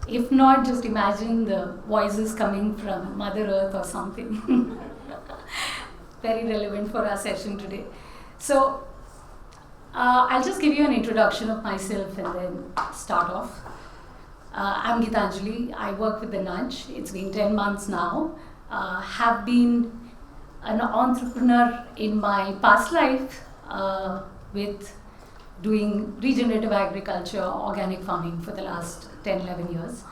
If not, just imagine the voices coming from Mother Earth or something. Very relevant for our session today. So, I'll just give you an introduction of myself and then start off. I'm Gitanjali. I work with the Nudge. It's been 10 months now. Have been an entrepreneur in my past life with doing regenerative agriculture, organic farming for the last 10, 11 years.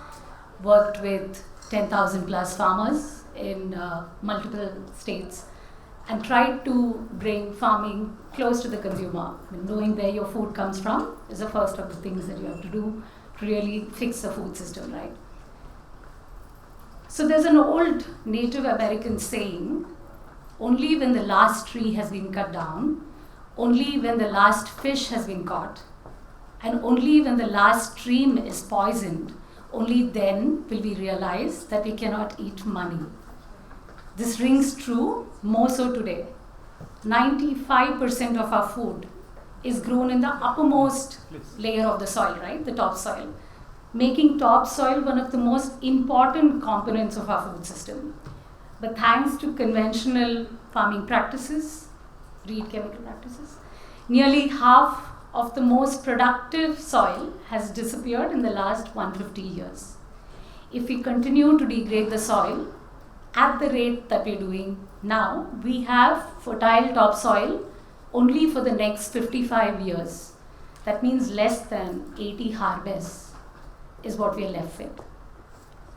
Worked with 10,000 plus farmers in multiple states and tried to bring farming close to the consumer. Knowing where your food comes from is the first of the things that you have to do to really fix the food system, right? So there's an old Native American saying, only when the last tree has been cut down, only when the last fish has been caught, and only when the last stream is poisoned, only then will we realize that we cannot eat money. This rings true more so today. 95% of our food is grown in the uppermost layer of the soil, right? The topsoil. Making topsoil one of the most important components of our food system. But thanks to conventional farming practices, read chemical practices, nearly half of the most productive soil has disappeared in the last 150 years. If we continue to degrade the soil at the rate that we're doing now, we have fertile topsoil only for the next 55 years. That means less than 80 harvests is what we are left with.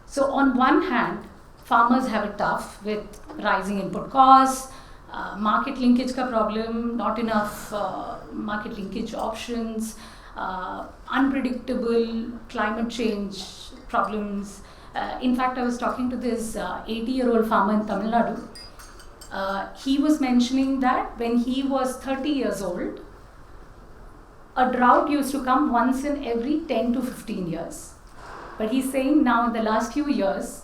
So on one hand, farmers have it tough with rising input costs, market linkage ka problem, not enough market linkage options, unpredictable climate change problems. In fact, I was talking to this 80-year-old farmer in Tamil Nadu. He was mentioning that when he was 30 years old, a drought used to come once in every 10 to 15 years. But he's saying now in the last few years,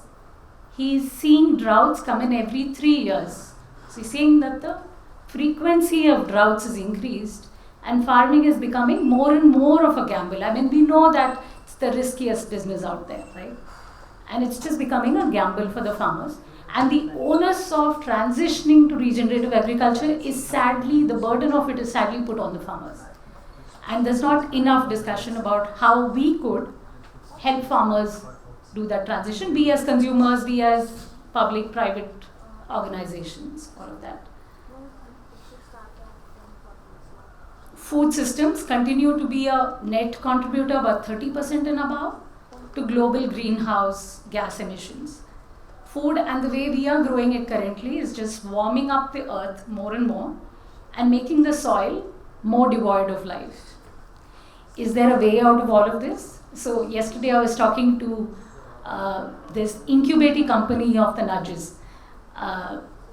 he's seeing droughts come in every 3 years. So he's saying that the frequency of droughts is increased and farming is becoming more and more of a gamble. I mean, we know that it's the riskiest business out there, right? And it's just becoming a gamble for the farmers. And the onus of transitioning to regenerative agriculture is sadly, the burden of it is sadly put on the farmers. And there's not enough discussion about how we could help farmers do that transition, be as consumers, be as public, private organizations, all of that. Food systems continue to be a net contributor, about 30% and above, to global greenhouse gas emissions. Food and the way we are growing it currently is just warming up the earth more and more and making the soil more devoid of life. Is there a way out of all of this? So yesterday I was talking to this incubating company of the Nudges.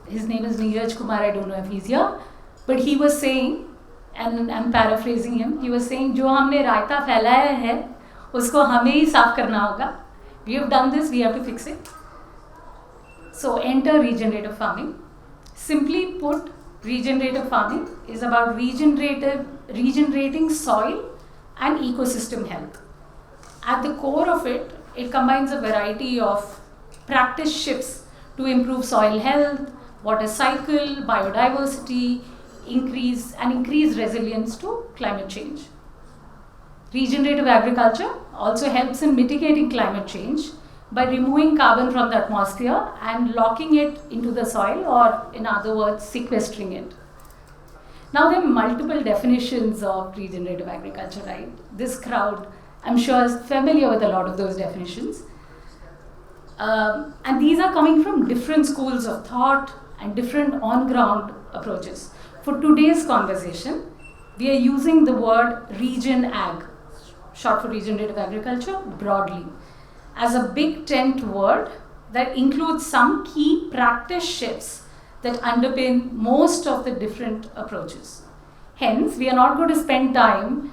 His name is Minhaj Kumar, I don't know if he's here, but he was saying, and I'm paraphrasing him, he was saying, जो हमने रायता फैलाया है, उसको हमें ही साफ करना होगा. We have done this, we have to fix it. So enter regenerative farming. Simply put, regenerative farming is about regenerating soil and ecosystem health. At the core of it, it combines a variety of practice shifts to improve soil health, water cycle, biodiversity, increase resilience to climate change. Regenerative agriculture also helps in mitigating climate change by removing carbon from the atmosphere and locking it into the soil, or in other words, sequestering it. Now there are multiple definitions of regenerative agriculture, right? This crowd, I'm sure, is familiar with a lot of those definitions. And these are coming from different schools of thought and different on-ground approaches. For today's conversation, we are using the word regen ag, short for regenerative agriculture, broadly, as a big tent word that includes some key practice shifts that underpin most of the different approaches. Hence, we are not going to spend time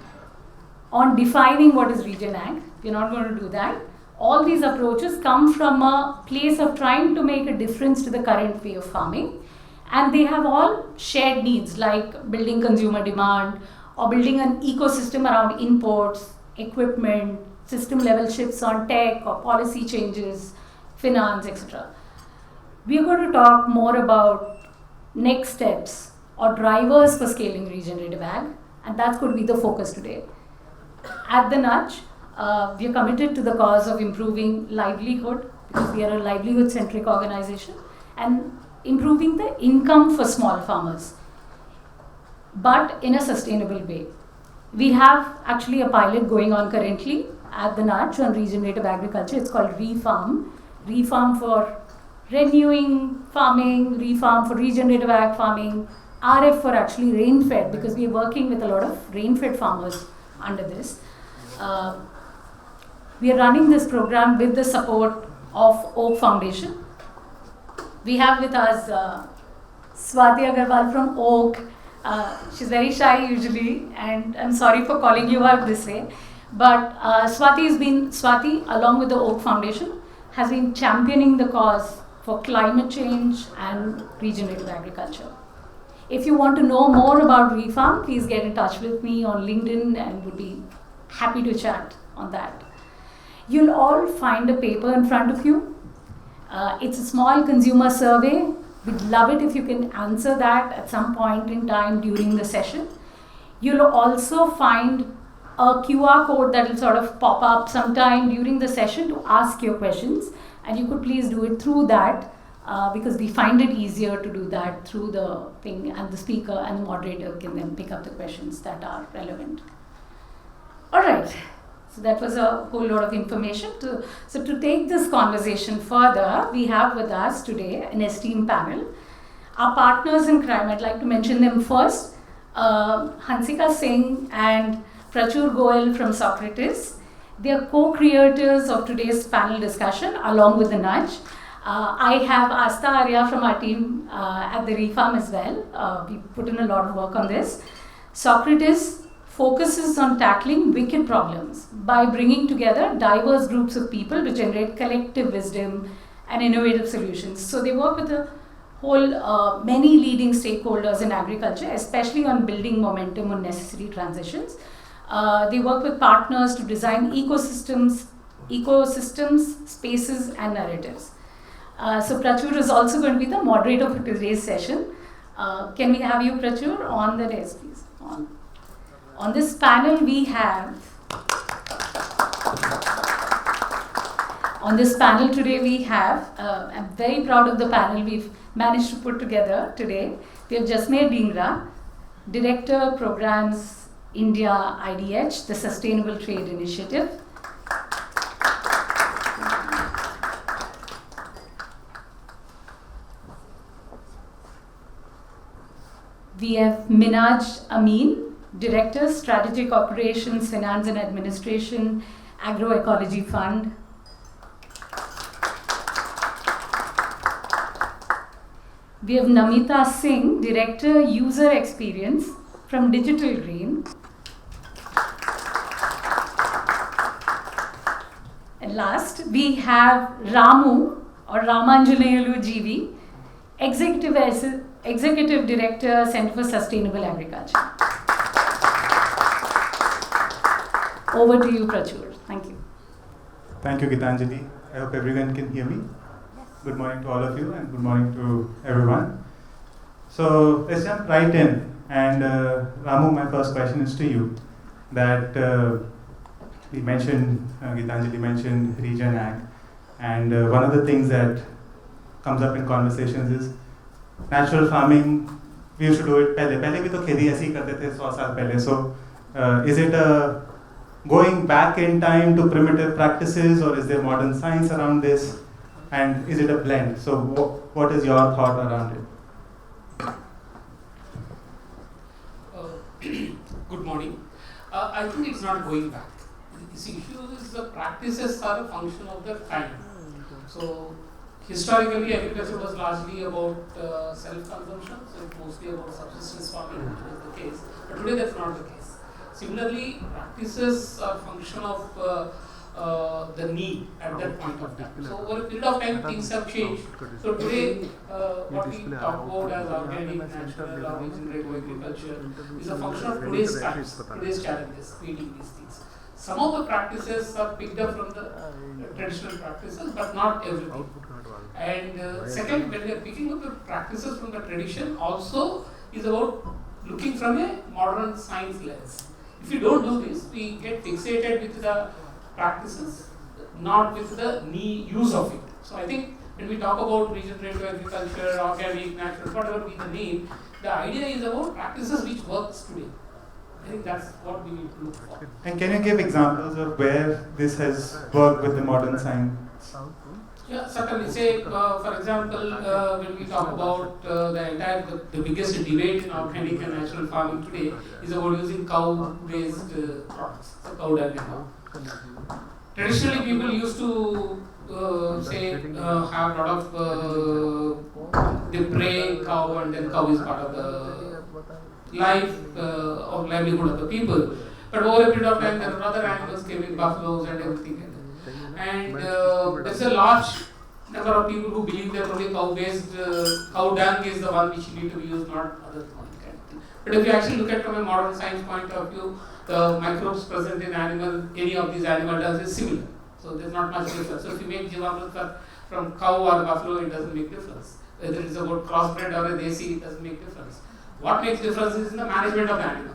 on defining what is regen ag. We're not going to do that. All these approaches come from a place of trying to make a difference to the current way of farming, and they have all shared needs like building consumer demand or building an ecosystem around inputs, equipment, system level shifts on tech or policy changes, finance, etc. We are going to talk more about next steps or drivers for scaling regenerative ag, and that's going to be the focus today. At the Nudge, we are committed to the cause of improving livelihood, because we are a livelihood-centric organization, and improving the income for small farmers, but in a sustainable way. We have actually a pilot going on currently at the Nudge on regenerative agriculture. It's called Refarm. Refarm for renewing farming, Refarm for regenerative ag farming, RF for actually rain-fed, because we are working with a lot of rain-fed farmers under this. We are running this program with the support of Oak Foundation. We have with us Swati Agarwal from Oak. She's very shy usually, and I'm sorry for calling you out this way. But Swati, along with the Oak Foundation, has been championing the cause for climate change and regenerative agriculture. If you want to know more about Refarm, please get in touch with me on LinkedIn and would be happy to chat on that. You'll all find a paper in front of you. It's a small consumer survey. We'd love it if you can answer that at some point in time during the session. You'll also find a QR code that will sort of pop up sometime during the session to ask your questions. And you could please do it through that, because we find it easier to do that through the thing, and the speaker and the moderator can then pick up the questions that are relevant. All right. So that was a whole lot of information. So to take this conversation further, we have with us today an esteemed panel. Our partners in crime, I'd like to mention them first. Hansika Singh and Prachur Goel from Socrates. They are co-creators of today's panel discussion along with the Nudge. I have Asta Arya from our team at the Refarm as well. We put in a lot of work on this. Socrates focuses on tackling wicked problems by bringing together diverse groups of people to generate collective wisdom and innovative solutions. So they work with a whole many leading stakeholders in agriculture, especially on building momentum on necessary transitions. They work with partners to design ecosystems, spaces, and narratives. So Prachur is also going to be the moderator for today's session. Can we have you, Prachur, on the desk, please? On this panel, we have, on this panel today, we have, I'm very proud of the panel we've managed to put together today. We have Jasmer Dhingra, Director, Programs, India IDH, the Sustainable Trade Initiative. We have Minhaj Ameen, Director, Strategic Operations, Finance and Administration, Agroecology Fund. We have Namita Singh, Director, User Experience from Digital Green. And last, we have Ramu, or Ramanjaneyulu GV, Executive Director, Center for Sustainable Agriculture. Over to you, Prachur. Thank you. Thank you, Gitanjali. I hope everyone can hear me. Good morning to all of you and good morning to everyone. So let's jump right in. And Ramu, my first question is to you. That we mentioned, Gitanjali mentioned regen ag. And one of the things that comes up in conversations is natural farming. We used to do it पहले भी तो खेती ऐसे ही करते थे 100 साल पहले. So is it going back in time to primitive practices, or is there modern science around this? And is it a blend? So what is your thought around it? Good morning. I think it's not going back. The issue is the practices are a function of the time. So historically, agriculture was largely about self-consumption, so it's mostly about subsistence farming, which was the case. But today that's not the case. Similarly, practices are a function of the need at that point of time. So over a period of time, things have changed. So today, what we talk about as organic, natural, or regenerative agriculture is a function of today's times, today's challenges, meeting these things. some of the practices are picked up from the traditional practices, but not everything. And second, when we are picking up the practices from the tradition, also is about looking from a modern science lens. If you don't do this, we get fixated with the practices, not with the use of it. So I think when we talk about regenerative agriculture, organic, natural, whatever be the name, the idea is about practices which works today. I think that's what we need to look for. And can you give examples of where this has worked with the modern science? Yeah, certainly. Say, for example, when we talk about the biggest debate in organic and natural farming today is about using cow-based products, so cow dung and all. Traditionally, people used to have a lot of they pray cow, and then cow is part of the life or livelihood of the people. But over a period of time, there are other animals came in, buffaloes and everything. And there's a large number of people who believe that only cow-based cow dung is the one which need to be used, not other kind of thing. But if you actually look at from a modern science point of view, the microbes present in any of these animal dung is similar. So there's not much difference. So if you make Jivamrit from cow or buffalo, it doesn't make difference. Whether it's about crossbred or a desi, it doesn't make difference. What makes difference is in the management of the animal.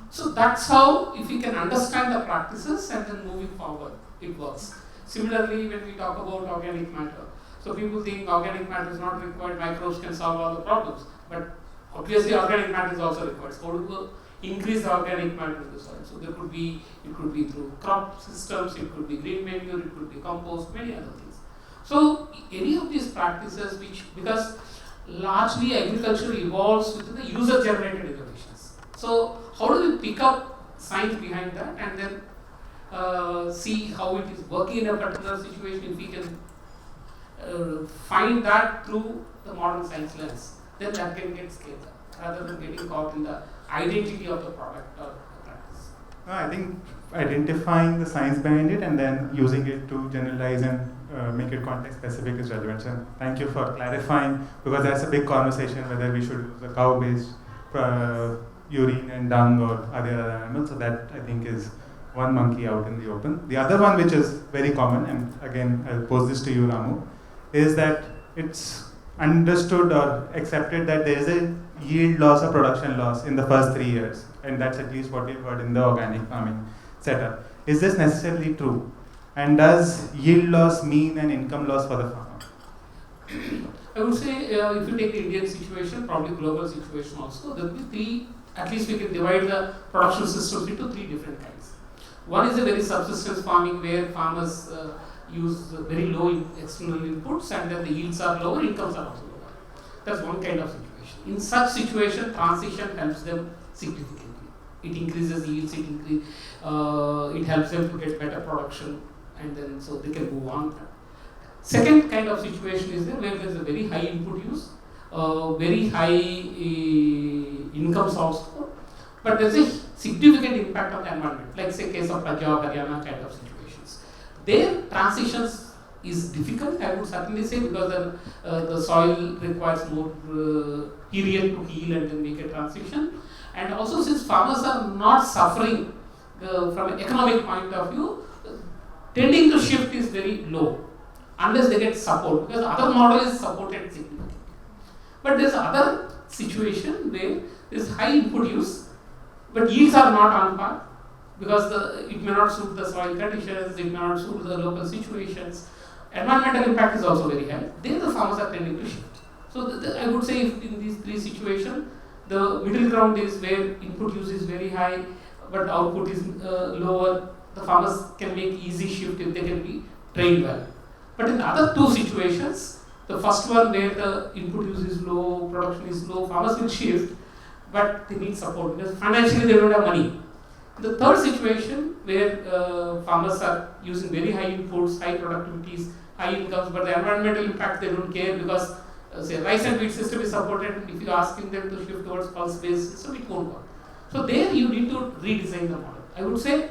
So that's how, if we can understand the practices and then moving forward, it works. Similarly, when we talk about organic matter, so people think organic matter is not required, microbes can solve all the problems. But obviously, organic matter is also required. So, how to increase the organic matter in the soil? So, it could be through crop systems, it could be green manure, it could be compost, many other things. So, any of these practices, because largely agriculture evolves with the user-generated innovations. So, how do we pick up science behind that and then see how it is working in a particular situation? If we can find that through the modern science lens, then that can get scaled up rather than getting caught in the identity of the product or the practice. No, I think identifying the science behind it and then using it to generalize and make it context specific is relevant. And thank you for clarifying, because that's a big conversation whether we should use a cow-based urine and dung or other animals. So that, I think, is one monkey out in the open. The other one, which is very common, and again I'll pose this to you, Ramu, is that it's understood or accepted that there is a yield loss or production loss in the first 3 years, and that's at least what we've heard in the organic farming setup. Is this necessarily true? And does yield loss mean an income loss for the farmer? I would say if you take the Indian situation, probably global situation also, there will be three, at least we can divide the production systems into three different kinds. One is a very subsistence farming where farmers use very low external inputs and then the yields are lower, incomes are also lower. That's one kind of situation. In such situation, transition helps them significantly. It increases yields, it helps them to get better production, and then so they can move on. Second kind of situation is there where there is a very high input use, very high incomes also, but there is a significant impact on the environment, like say case of Punjab, Haryana kind of situations. Their transitions is difficult, I would certainly say, because the soil requires more period to heal and then make a transition. And also, since farmers are not suffering from an economic point of view, tending to shift is very low unless they get support, because the other model is supported significantly. But there is other situation where there is high input use, but yields are not on par, because it may not suit the soil conditions, it may not suit the local situations. Environmental impact is also very high. There the farmers are tending to shift. So I would say if in these three situations, the middle ground is where input use is very high, but output is lower. The farmers can make easy shift if they can be trained well. But in the other two situations, the first one where the input use is low, production is low, farmers will shift, but they need support because financially they don't have money. The third situation where farmers are using very high inputs, high productivities, high incomes, but the environmental impact they don't care because say rice and wheat system is supported. If you are asking them to shift towards pulse-based system, it won't work. So there you need to redesign the model. I would say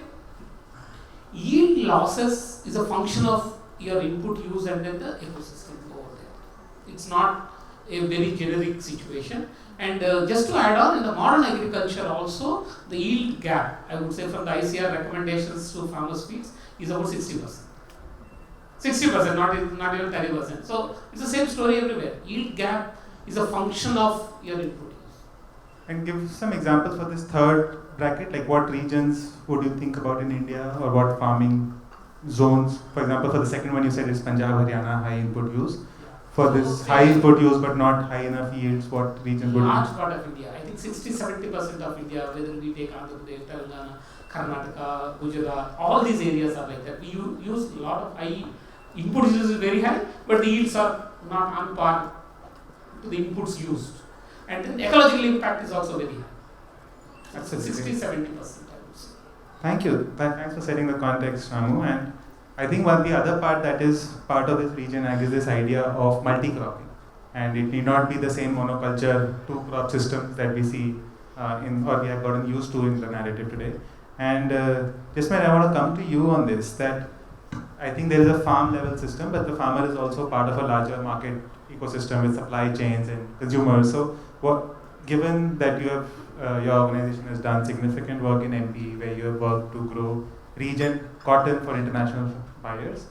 yield losses is a function of your input use and then the ecosystem over there. It's not a very generic situation. And just to add on, in the modern agriculture also, the yield gap, I would say from the ICR recommendations to farmers' feeds is about 60%. 60%, not even 30%. So it's the same story everywhere. Yield gap is a function of your input use. And give some examples for this third bracket, like what regions would you think about in India, or what farming zones? For example, for the second one you said it's Punjab, Haryana, high input use. For this high input use but not high enough yields, what regions would large part of India, I think 60-70% of India, whether we take Andhra Pradesh, Telangana, Karnataka, Gujarat, all these areas are like that. We use a lot of high input use is very high, but the yields are not on par to the inputs used. And then ecological impact is also very high. That's 60-70%, I would say. Thank you. Thanks for setting the context, Ramu. And I think the other part that is part of this region ag is this idea of multi-cropping. And it need not be the same monoculture, two crop systems that we see or we have gotten used to in the narrative today. And Jasmer, I want to come to you on this, that I think there is a farm level system, but the farmer is also part of a larger market ecosystem with supply chains and consumers. So given that you have your organization has done significant work in MP, where you have worked to grow region cotton for international buyers,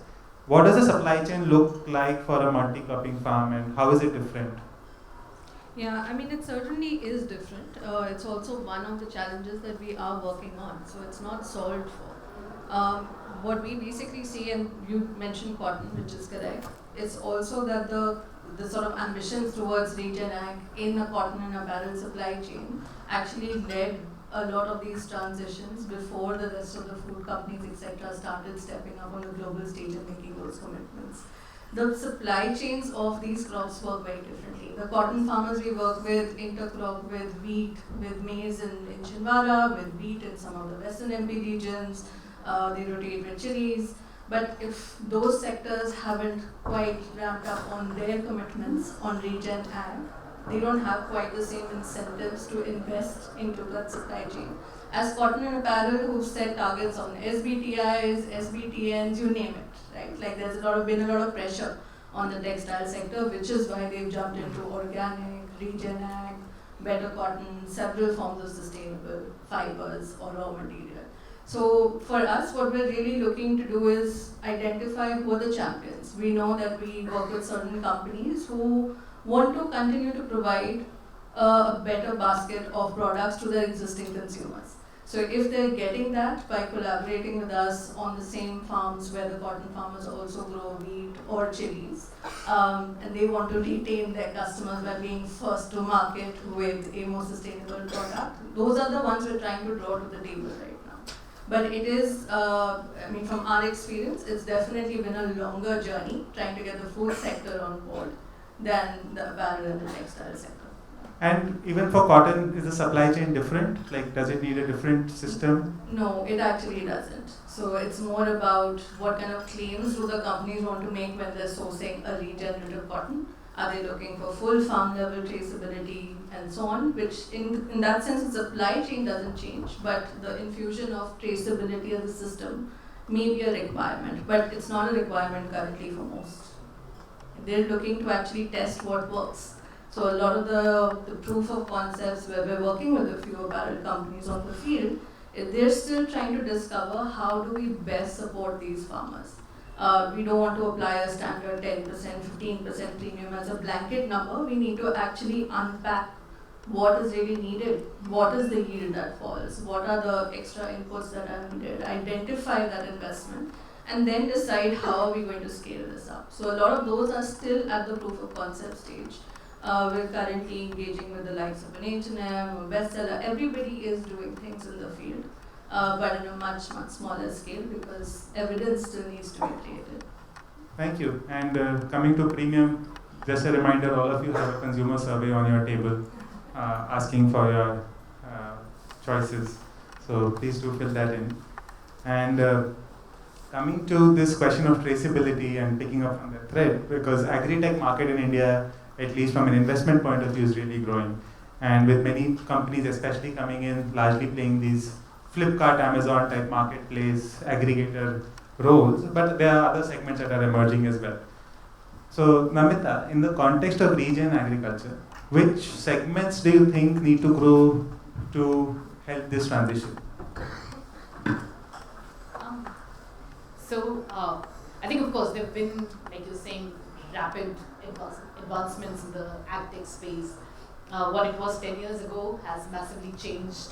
what does the supply chain look like for a multi-cropping farm, and how is it different? Yeah, I mean, it certainly is different. It's also one of the challenges that we are working on, so it's not solved for. What we basically see, and you mentioned cotton, which is correct, it's also that the sort of ambitions towards regen ag in a cotton and apparel supply chain actually led a lot of these transitions before the rest of the food companies, etc., started stepping up on the global stage and making those commitments. The supply chains of these crops work very differently. The cotton farmers we work with intercrop with wheat, with maize in Chhindwara, with wheat in some of the western MP regions, they rotate with chilies. But if those sectors haven't quite ramped up on their commitments on regen ag, they don't have quite the same incentives to invest into that supply chain. As cotton and apparel, who've set targets on SBTIs, SBTNs, you name it, right? Like there's been a lot of pressure on the textile sector, which is why they've jumped into organic, regen ag, better cotton, several forms of sustainable fibers or raw material. So for us, what we're really looking to do is identify who are the champions. We know that we work with certain companies who want to continue to provide a better basket of products to their existing consumers. So if they're getting that by collaborating with us on the same farms where the cotton farmers also grow wheat or chilies, and they want to retain their customers by being first to market with a more sustainable product, those are the ones we're trying to draw to the table right now. But it is, from our experience, it's definitely been a longer journey trying to get the food sector on board than the apparel and the textile sector. And even for cotton, is the supply chain different? Like, does it need a different system? No, it actually doesn't. So it's more about what kind of claims do the companies want to make when they're sourcing a regenerative cotton. Are they looking for full farm level traceability and so on, which in that sense the supply chain doesn't change, but the infusion of traceability of the system may be a requirement, but it's not a requirement currently for most. They're looking to actually test what works. So a lot of the proof of concepts where we're working with a few apparel companies on the field, they're still trying to discover how do we best support these farmers. We don't want to apply a standard 10%, 15% premium as a blanket number. We need to actually unpack what is really needed, what is the yield that falls, what are the extra inputs that are needed, identify that investment, and then decide how are we going to scale this up. So a lot of those are still at the proof of concept stage. We're currently engaging with the likes of an H&M or Bestseller. Everybody is doing things in the field, but in a much, much smaller scale because evidence still needs to be created. Thank you. And coming to premium, just a reminder, all of you have a consumer survey on your table asking for your choices. So please do fill that in. And coming to this question of traceability and picking up on the thread, because agri-tech market in India, at least from an investment point of view, is really growing. And with many companies especially coming in, largely playing these Flipkart, Amazon type marketplace, aggregator roles, but there are other segments that are emerging as well. So, Namita, in the context of regen agriculture, which segments do you think need to grow to help this transition? I think, of course, there have been, like you're saying, rapid advancements in the agtech space. What it was 10 years ago has massively changed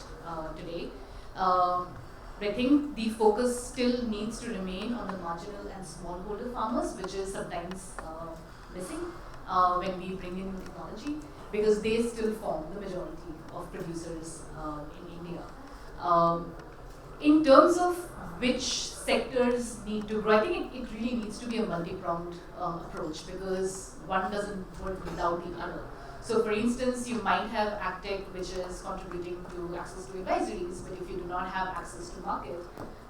today. But I think the focus still needs to remain on the marginal and smallholder farmers, which is sometimes missing when we bring in technology, because they still form the majority of producers in India. In terms of which sectors need to grow, I think it really needs to be a multi-pronged approach, because one doesn't work without the other. So for instance, you might have AgTech which is contributing to access to advisories, but if you do not have access to market,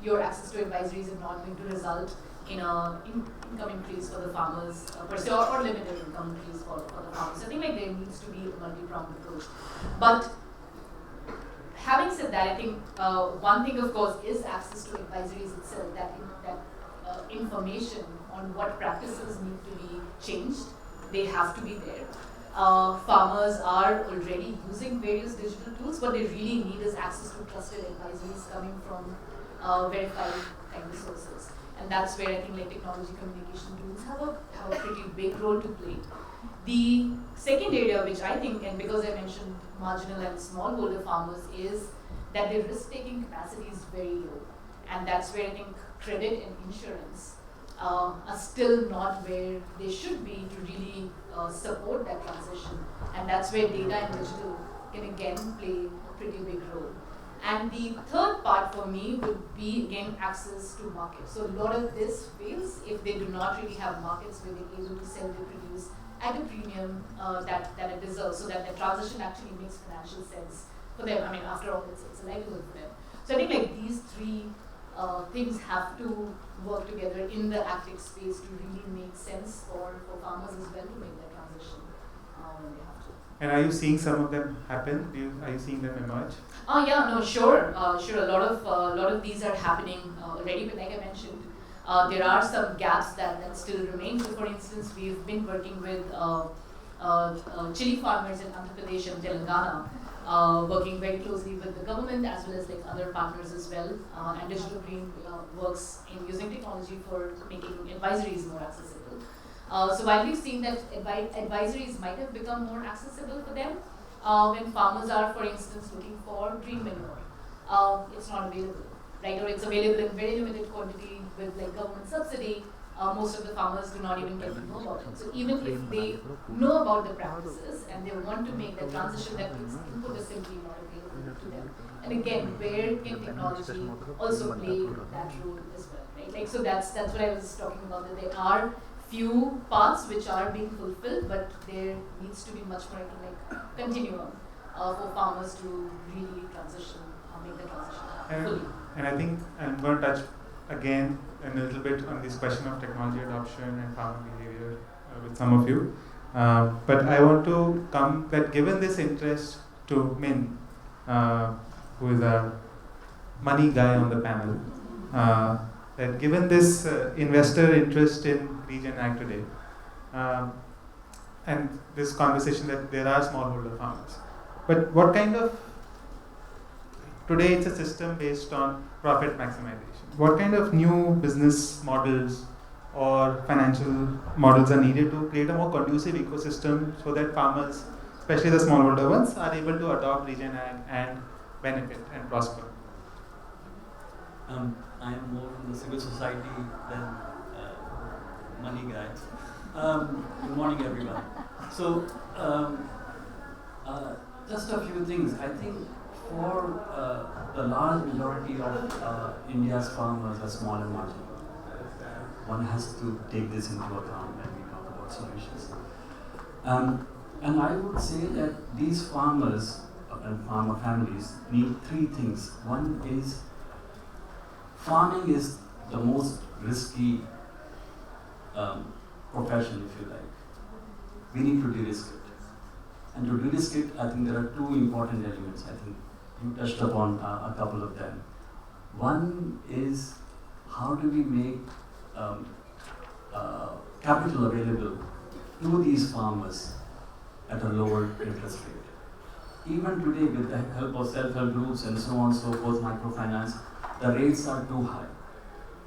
your access to advisories is not going to result in an income increase for the farmers per se, or limited income increase for the farmers. So I think like there needs to be a multi-pronged approach. But having said that, I think one thing, of course, is access to advisories itself, that information on what practices need to be changed, they have to be there. Farmers are already using various digital tools. What they really need is access to trusted advisories coming from verified kind of sources. And that's where I think like technology communication tools have a pretty big role to play. The second area, which I think, and because I mentioned marginal and smallholder farmers, is that their risk-taking capacity is very low. And that's where I think credit and insurance are still not where they should be to really support that transition. And that's where data and digital can again play a pretty big role. And the third part for me would be, again, access to markets. So a lot of this fails if they do not really have markets where they're able to sell their produce at a premium that it deserves, so that the transition actually makes financial sense for them. I mean, after all, it's a livelihood for them. So I think like these three things have to work together in the agtech space to really make sense for farmers as well to make that transition when they have to. And are you seeing some of them happen? Are you seeing them emerge? Yeah, no, sure. A lot of these are happening already, but like I mentioned, there are some gaps that still remain. So, for instance, we've been working with chili farmers in Andhra Pradesh and Telangana, working very closely with the government as well as like other partners as well. And Digital Green works in using technology for making advisories more accessible. So while we've seen that advisories might have become more accessible for them, when farmers are, for instance, looking for green manure, it's not available, right? Or it's available in very limited quantity with like government subsidy. Most of the farmers do not even get to know about it. So even if they know about the practices and they want to make the transition, that means input is simply not available to them. And again, where can technology also play that role as well, right? Like, so that's what I was talking about, that there are few paths which are being fulfilled, but there needs to be much more like continuum for farmers to really transition, make the transition fully. And I think I'm going to touch again a little bit on this question of technology adoption and farmer behavior with some of you. But I want to come that given this interest to Min, who is a money guy on the panel, that given this investor interest in Regen Ag today, and this conversation that there are smallholder farmers, but what kind of, today it's a system based on profit maximization. What kind of new business models or financial models are needed to create a more conducive ecosystem so that farmers, especially the smallholder ones, are able to adopt Regen Ag and benefit and prosper? I am more from the civil society than money guy. Good morning, everyone. So, just a few things. I think for the large majority of India's farmers are small and marginal. One has to take this into account when we talk about solutions. And I would say that these farmers and farmer families need three things. One is, farming is the most risky profession, if you like. We need to de-risk it. And to de-risk it, I think there are two important elements. I think you touched upon a couple of them. One is, how do we make capital available to these farmers at a lower interest rate. Even today, with the help of self-help groups and so on and so forth, microfinance, the rates are too high.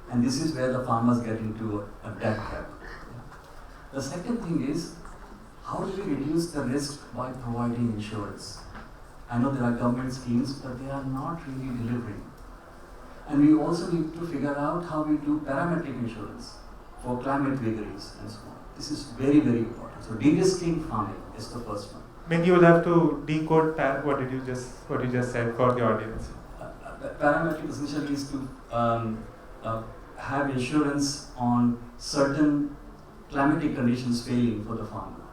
And this is where the farmers get into a debt trap. The second thing is, how do we reduce the risk by providing insurance? I know there are government schemes, but they are not really delivering. And we also need to figure out how we do parametric insurance for climate vagaries and so on. This is very, very important. So de-risking farming is the first one. Maybe you will have to decode what you just said for the audience. Parametric essentially is to have insurance on certain climatic conditions failing for the farmer.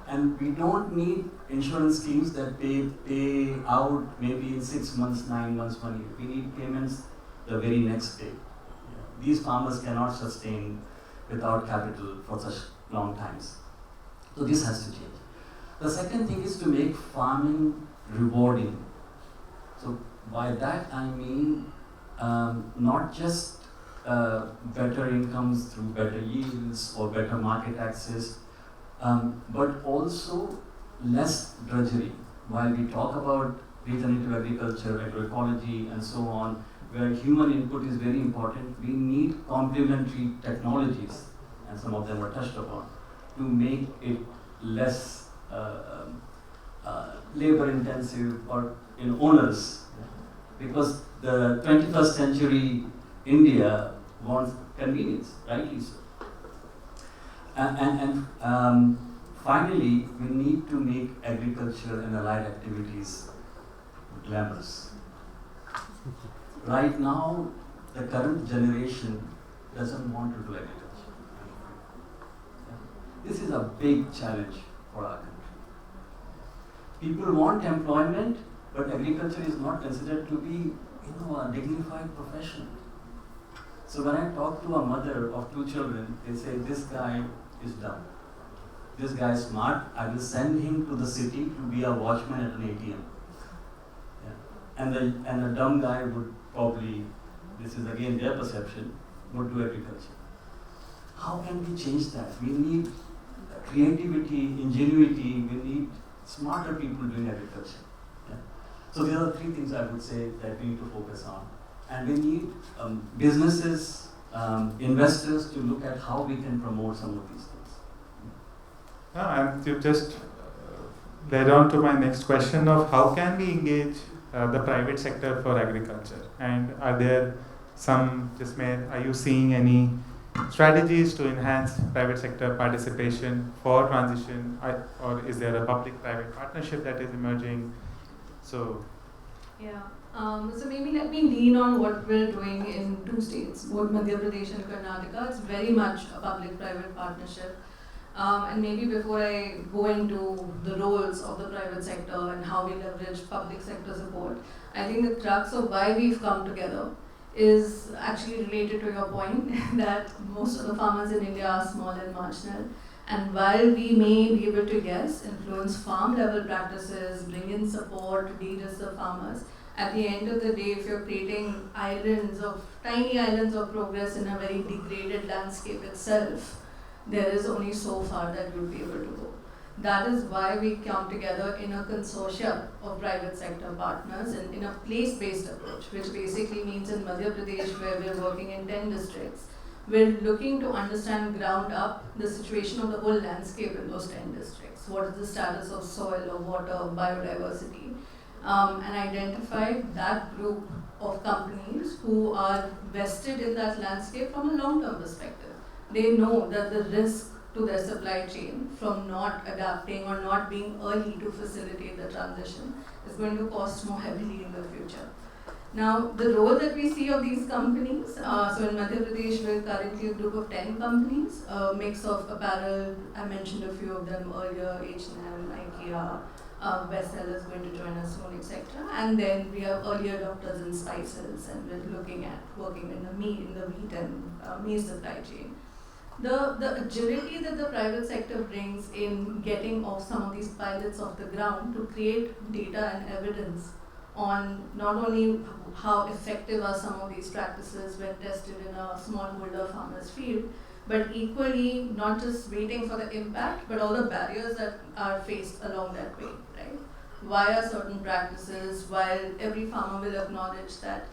And we don't need insurance schemes that pay out maybe in 6 months, 9 months, 1 year. We need payments the very next day. These farmers cannot sustain without capital for such long times. So this has to change. The second thing is to make farming rewarding. So by that I mean not just better incomes through better yields or better market access, but also less drudgery. While we talk about regenerative agriculture, agroecology and so on, where human input is very important, we need complementary technologies, and some of them are touched upon, to make it less labor intensive or onerous. Because the 21st century India wants convenience, rightly so. And finally, we need to make agriculture and allied activities glamorous. Right now, the current generation doesn't want to do agriculture. This is a big challenge for our country. People want employment, but agriculture is not considered to be, a dignified profession. So when I talk to a mother of 2 children, they say, this guy is dumb. This guy is smart. I will send him to the city to be a watchman at an ATM. Yeah. And the dumb guy would probably, this is again their perception, would do agriculture. How can we change that? We need creativity, ingenuity, we need smarter people doing agriculture. Yeah. So these are the 3 things I would say that we need to focus on. And we need businesses, investors to look at how we can promote some of these things. And you just led on to my next question of how can we engage the private sector for agriculture, and are there some, Jasmer, are you seeing any strategies to enhance private sector participation for transition, or is there a public-private partnership that is emerging? So so maybe let me lean on what we're doing in 2 states, both Madhya Pradesh and Karnataka. It's very much a public-private partnership. And maybe before I go into the roles of the private sector and how we leverage public sector support, I think the crux of why we've come together is actually related to your point that most of the farmers in India are small and marginal. And while we may be able to, yes, influence farm level practices, bring in support to de-risk the farmers, at the end of the day, if you're creating tiny islands of progress in a very degraded landscape itself, there is only so far that you'll be able to go. That is why we come together in a consortium of private sector partners and in a place-based approach, which basically means in Madhya Pradesh, where we're working in 10 districts, we're looking to understand ground up the situation of the whole landscape in those 10 districts. What is the status of soil, of water, of biodiversity, and identify that group of companies who are vested in that landscape from a long-term perspective. They know that the risk to their supply chain from not adapting or not being early to facilitate the transition is going to cost more heavily in the future. Now, the role that we see of these companies, so in Madhya Pradesh, we're currently a group of 10 companies, a mix of apparel, I mentioned a few of them earlier, H&M, IKEA, Westell is going to join us soon, etc. And then we have early adopters in spices, and we're looking at working in the wheat and maize supply chain. The agility that the private sector brings in getting off some of these pilots off the ground to create data and evidence on not only how effective are some of these practices when tested in a smallholder farmer's field, but equally not just waiting for the impact, but all the barriers that are faced along that way, right? Why are certain practices, while every farmer will acknowledge that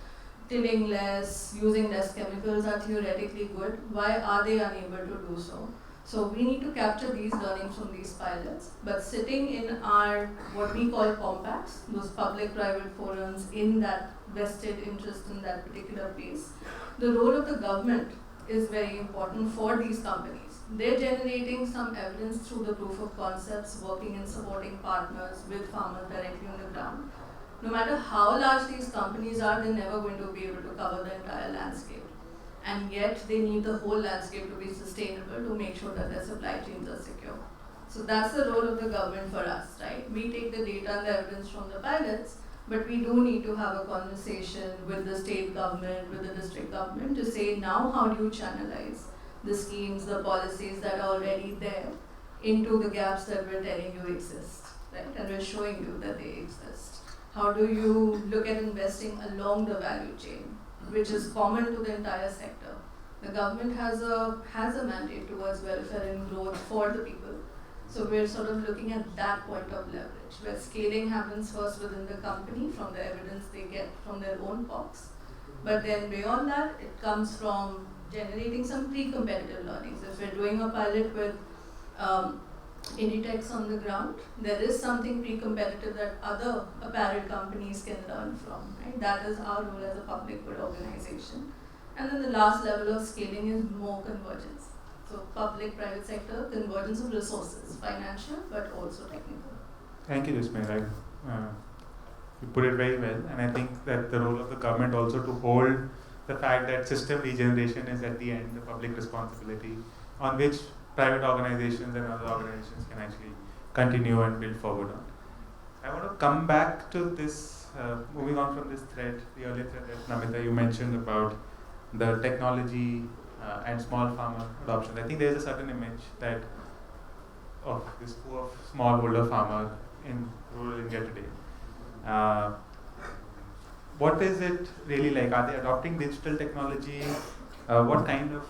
tilling less, using less chemicals are theoretically good, why are they unable to do so? So we need to capture these learnings from these pilots, but sitting in our, what we call compacts, those public-private forums in that vested interest in that particular place, the role of the government is very important for these companies. They're generating some evidence through the proof of concepts, working and supporting partners with farmers directly on the ground. No matter how large these companies are, they're never going to be able to cover the entire landscape. And yet they need the whole landscape to be sustainable to make sure that their supply chains are secure. So that's the role of the government for us, right? We take the data and the evidence from the pilots, but we do need to have a conversation with the state government, with the district government to say, now how do you channelize the schemes, the policies that are already there into the gaps that we're telling you exist, right? And we're showing you that they exist. How do you look at investing along the value chain, which is common to the entire sector? The government has a mandate towards welfare and growth for the people. So we're sort of looking at that point of leverage, where scaling happens first within the company from the evidence they get from their own POCs. But then beyond that, it comes from generating some pre-competitive learnings. If we're doing a pilot with Inditex on the ground, there is something pre-competitive that other apparel companies can learn from, right? That is our role as a public good organization. And then the last level of scaling is more convergence. So public-private sector, convergence of resources, financial, but also technical. Thank you, Jasmer. You put it very well, and I think that the role of the government also to hold the fact that system regeneration is at the end the public responsibility on which private organizations and other organizations can actually continue and build forward on. I want to come back to this, moving on from this thread, the earlier thread that Namita, you mentioned about the technology and small farmer adoption. I think there is a certain image that of this poor smallholder farmer in rural India today. What is it really like? Are they adopting digital technology? What kind of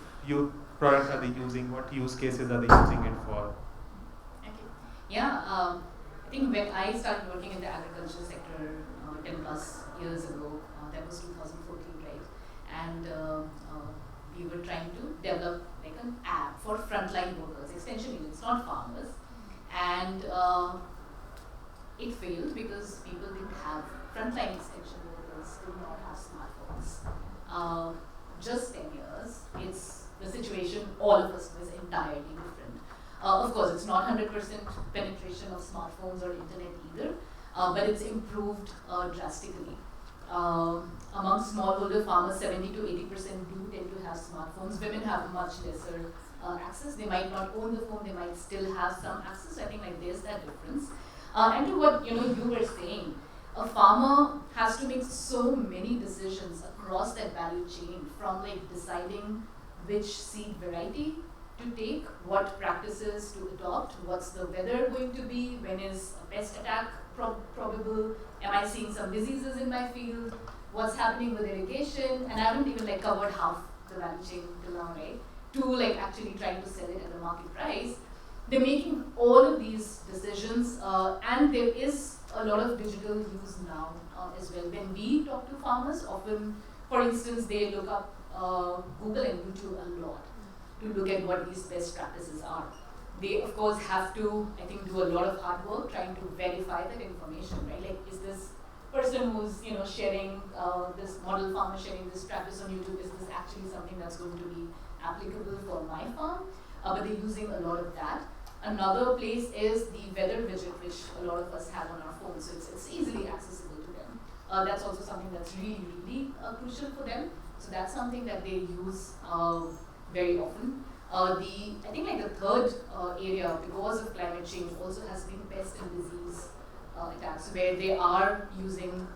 products are they using? What use cases are they using it for? Okay. Yeah, I think when I started working in the agriculture sector 10 plus years ago, that was 2014, right? And we were trying to develop like an app for frontline workers, extension agents, not farmers. And it failed because people didn't have frontline extension workers, did not have smartphones. Just 10 years, the situation, all of us was entirely different. Of course, it's not 100% penetration of smartphones or internet either, but it's improved drastically. Among smallholder farmers, 70 to 80% do tend to have smartphones. Women have much lesser access. They might not own the phone, they might still have some access. I think like there's that difference. And to what you were saying, a farmer has to make so many decisions across that value chain, from like deciding which seed variety to take, what practices to adopt, what's the weather going to be, when is a pest attack probable, am I seeing some diseases in my field, what's happening with irrigation, and I haven't even like covered half the value chain till now, right? To like actually trying to sell it at a market price. They're making all of these decisions, and there is a lot of digital use now as well. When we talk to farmers, often, for instance, they look up Google and YouTube a lot to look at what these best practices are. They, of course, have to, I think, do a lot of hard work trying to verify that information, right? Like, is this person who's, sharing this model farmer sharing this practice on YouTube, is this actually something that's going to be applicable for my farm? But they're using a lot of that. Another place is the weather widget, which a lot of us have on our phones, so it's easily accessible to them. That's also something that's really, really crucial for them. So that's something that they use very often. I think like the third area, because of climate change, also has been pest and disease attacks, where they are using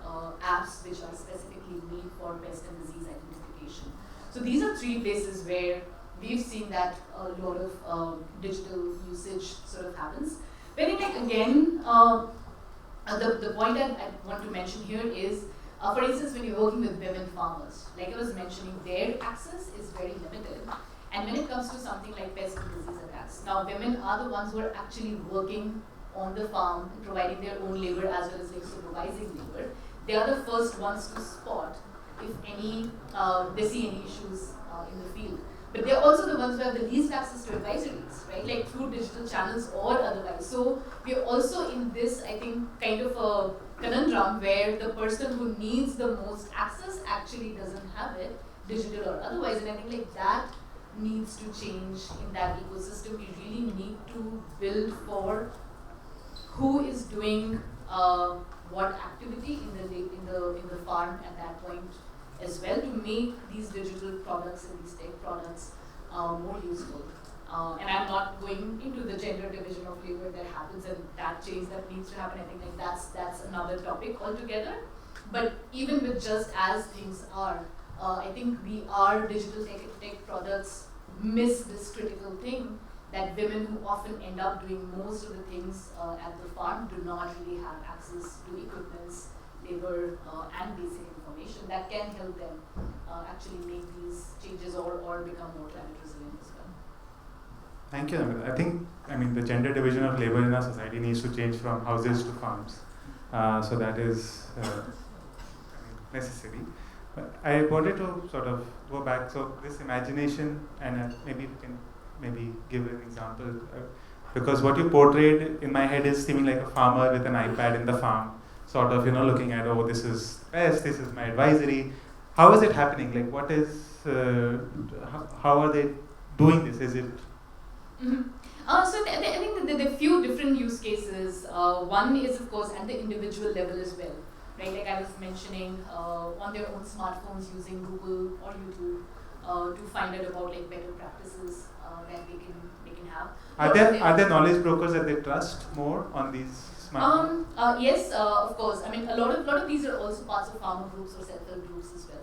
apps which are specifically made for pest and disease identification. So these are three places where we've seen that a lot of digital usage sort of happens. But I think again, the point that I want to mention here is, for instance, when you're working with women farmers, like I was mentioning, their access is very limited. And when it comes to something like pest and disease attacks, now women are the ones who are actually working on the farm and providing their own labor as well as like supervising labor. They are the first ones to spot if any they see any issues in the field. But they're also the ones who have the least access to advisories, right? Like through digital channels or otherwise. So we're also in this, I think, kind of a conundrum where the person who needs the most access actually doesn't have it, digital or otherwise. And I think like that needs to change in that ecosystem. We really need to build for who is doing what activity in the farm at that point as well, to make these digital products and these tech products more useful. And I'm not going into the gender division of labor that happens and that change that needs to happen. I think like that's another topic altogether. But even with just as things are, I think our digital tech products miss this critical thing that women who often end up doing most of the things at the farm do not really have access to equipments, labor, and basic information that can help them actually make these changes or become more climate resilient as well. Thank you, Namita. I mean, the gender division of labor in our society needs to change from houses to farms. So that is necessary. But I wanted to sort of go back. So this imagination, and maybe we can give an example, because what you portrayed in my head is seeming like a farmer with an iPad in the farm, sort of, looking at, oh, this is best, this is my advisory. How is it happening? Like, what is, how are they doing this? Is it? Mm-hmm. So I think there are a few different use cases. One is, of course, at the individual level as well, right? Like I was mentioning, on their own smartphones using Google or YouTube to find out about like better practices that they can have. Are there knowledge brokers that they trust more on these smartphones? Yes, of course. I mean, a lot of these are also parts of farmer groups or self-help groups as well.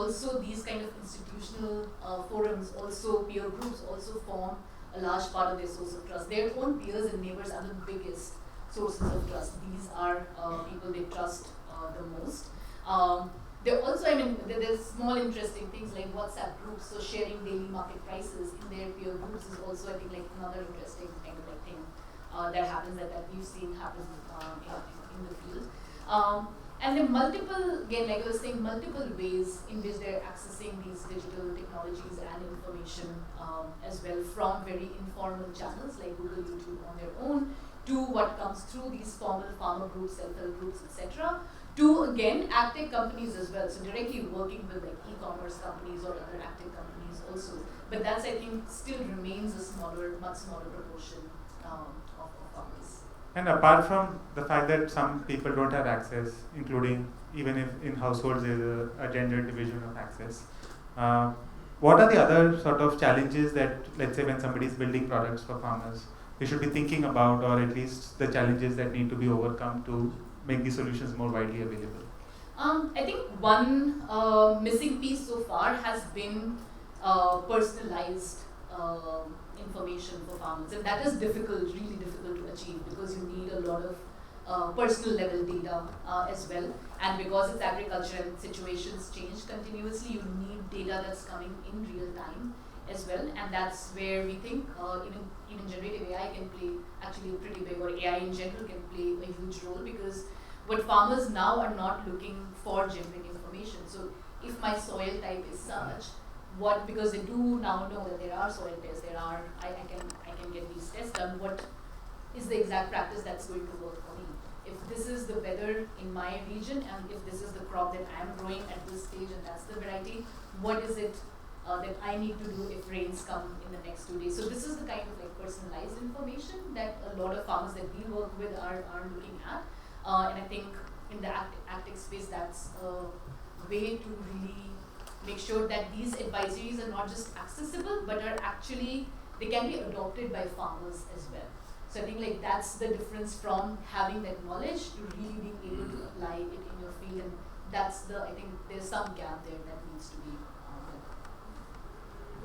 So these kind of institutional forums, also peer groups, also form a large part of their source of trust. Their own peers and neighbors are the biggest sources of trust. These are people they trust the most. There also, I mean, there's small interesting things like WhatsApp groups, so sharing daily market prices in their peer groups is also, I think, like another interesting kind of like thing that happens that we've seen happen in the field. And there are multiple, again, like I was saying, multiple ways in which they're accessing these digital technologies and information as well, from very informal channels like Google, YouTube on their own, to what comes through these formal farmer groups, self-help groups, etc., to, again, agtech companies as well, so directly working with like e-commerce companies or other agtech companies also. But that's, I think, still remains a much smaller proportion of farmers. And apart from the fact that some people don't have access, including even if in households there's a gender division of access, what are the other sort of challenges that, let's say, when somebody is building products for farmers, we should be thinking about, or at least the challenges that need to be overcome to make these solutions more widely available? I think one missing piece so far has been personalized information for farmers, and that is difficult, really difficult to achieve, because you need a lot of personal level data as well, and because it's agriculture and situations change continuously, you need data that's coming in real time as well, and that's where we think even generative AI can play actually pretty big, or AI in general can play a huge role, because what farmers now are not looking for generic information. So if my soil type is such, because they do now know that there are soil tests, I can get these tests done, what is the exact practice that's going to work for me? If this is the weather in my region, and if this is the crop that I'm growing at this stage and that's the variety, what is it that I need to do if rains come in the next 2 days? So this is the kind of like personalized information that a lot of farmers that we work with are looking at. And I think in the agtech space, that's a way to really make sure that these advisories are not just accessible, but are actually, they can be adopted by farmers as well. So I think like that's the difference from having that knowledge to really being able to apply it in your field, and I think there's some gap there that needs to be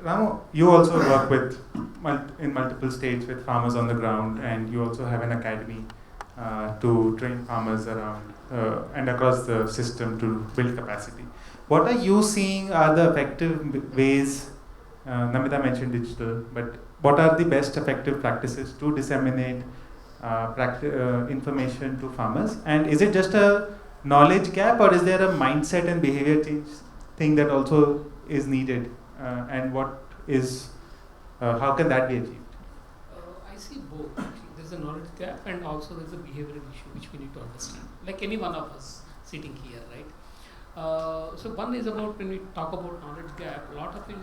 Ramu, you also work with in multiple states with farmers on the ground, and you also have an academy to train farmers around and across the system to build capacity. What are you seeing are the effective ways Namita mentioned digital, but what are the best effective practices to disseminate information to farmers? And is it just a knowledge gap, or is there a mindset and behavior change thing that also is needed? And what is, how can that be achieved? I see both. There's a knowledge gap and also there's a behavioral issue which we need to understand. Like any one of us sitting here, right? So one is about, when we talk about knowledge gap, a lot of it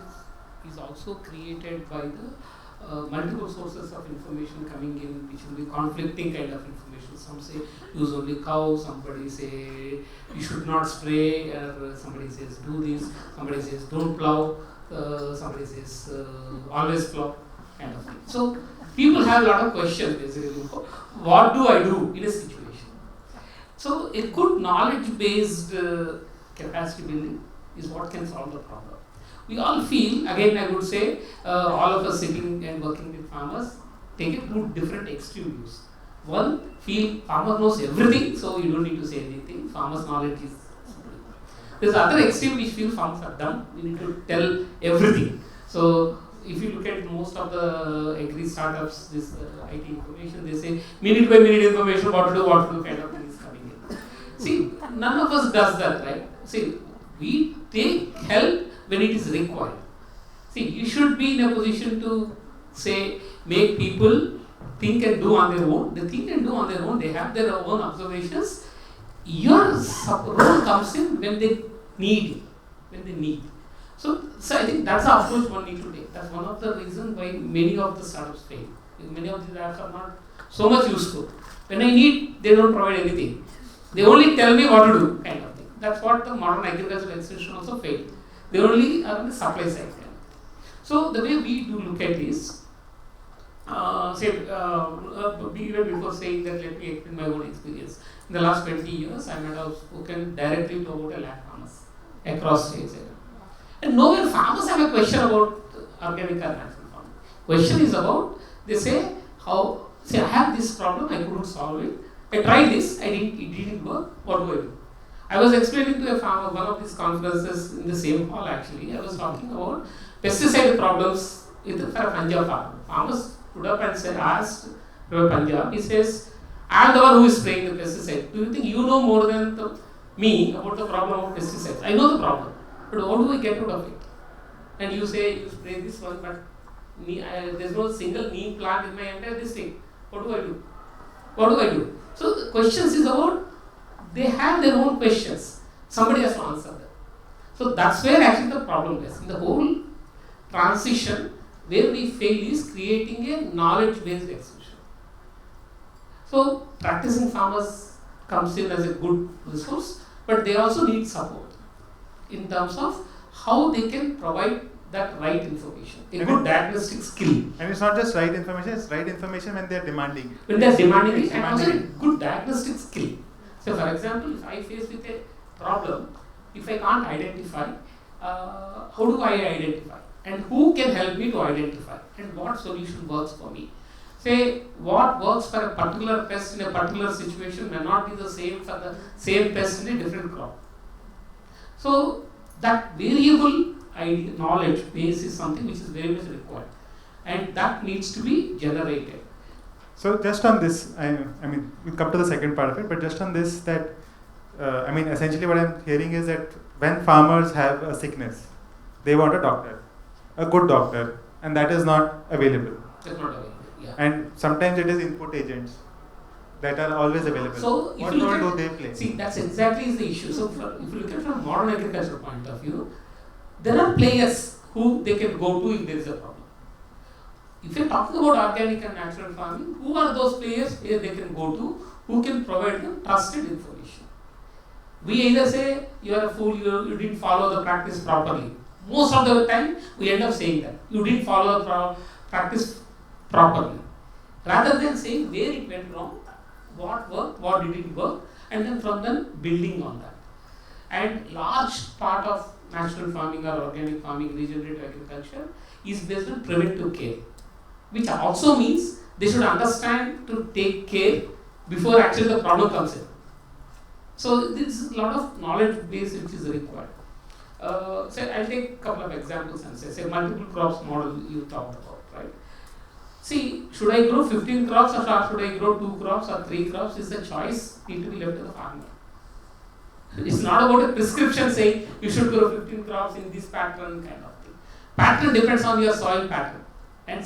is also created by the multiple sources of information coming in, which will be conflicting kind of information. Some say use only cow, somebody say you should not spray, or somebody says do this, somebody says don't plow, somebody says always plow, kind of thing. So people have a lot of questions basically. What do I do in a situation? So a good knowledge-based capacity building is what can solve the problem. We all feel, again I would say, all of us sitting and working with farmers take it to different extreme views. One, feel farmer knows everything, so you don't need to say anything. Farmer's knowledge is simple. There's other extreme which feel farmers are dumb. We need to tell everything. So if you look at most of the agri startups, this IT information, they say minute by minute information, what to do kind of thing is coming in. See, none of us does that, right? See, we take help when it is required. See, you should be in a position to say, make people think and do on their own. They think and do on their own, they have their own observations. Your role comes in when they need it. So I think that's the approach one needs to take. That's one of the reasons why many of the startups fail. Many of these apps are not so much useful. When I need, they don't provide anything. They only tell me what to do, kind of thing. That's what the modern agricultural extension also failed. They only are on the supply side. So the way we do look at this, even before saying that, let me explain my own experience. In the last 20 years, I might have spoken directly to about 1 lakh farmers across states. And nowhere farmers have a question about organic or natural farming. Question is about, they say, I have this problem, I couldn't solve it. I tried this, it didn't work, what do I do? I was explaining to a farmer, one of these conferences in the same hall actually, I was talking about pesticide problems for a Punjab farmer. Farmers stood up and asked to a Punjab, he says, I am the one who is spraying the pesticide. Do you think you know more than me about the problem of pesticides? I know the problem, but what do I get out of it? And you say, you spray this one, but there is no single neem plant in my entire district. What do I do? What do I do? So the questions is about, they have their own questions. Somebody has to answer them. So that's where actually the problem is. In the whole transition, where we fail is creating a knowledge-based execution. So practicing farmers comes in as a good resource, but they also need support in terms of how they can provide that right information, a good diagnostic skill. And it's not just right information, it's right information when they are demanding it. When they are demanding it, and also a good diagnostic skill. So for example, if I face with a problem, if I can't identify, how do I identify? And who can help me to identify? And what solution works for me? Say, what works for a particular pest in a particular situation may not be the same for the same pest in a different crop. So that variable knowledge base is something which is very much required. And that needs to be generated. So just on this, I mean, we'll come to the second part of it, but just on this, that, essentially what I'm hearing is that when farmers have a sickness, they want a doctor, a good doctor, and that is not available. That's not available, yeah. And sometimes it is input agents that are always available. So what role do they play? See, that's exactly the issue. So if you look at from modern agriculture point of view, there are players who they can go to if there is a problem. If you're talking about organic and natural farming, who are those players where they can go to, who can provide them trusted information? We either say, you are a fool, you didn't follow the practice properly. Most of the time, we end up saying that. You didn't follow the practice properly. Rather than saying where it went wrong, what worked, what didn't work, and then from then building on that. And large part of natural farming or organic farming, regenerative agriculture is based on preventive care, which also means they should understand to take care before actually the problem comes in. So there is a lot of knowledge base which is required. Say I'll take a couple of examples and say multiple crops model you talked about, right? See, should I grow 15 crops or should I grow 2 crops or 3 crops is a choice need to be left to the farmer. It's not about a prescription saying you should grow 15 crops in this pattern kind of thing. Pattern depends on your soil pattern. And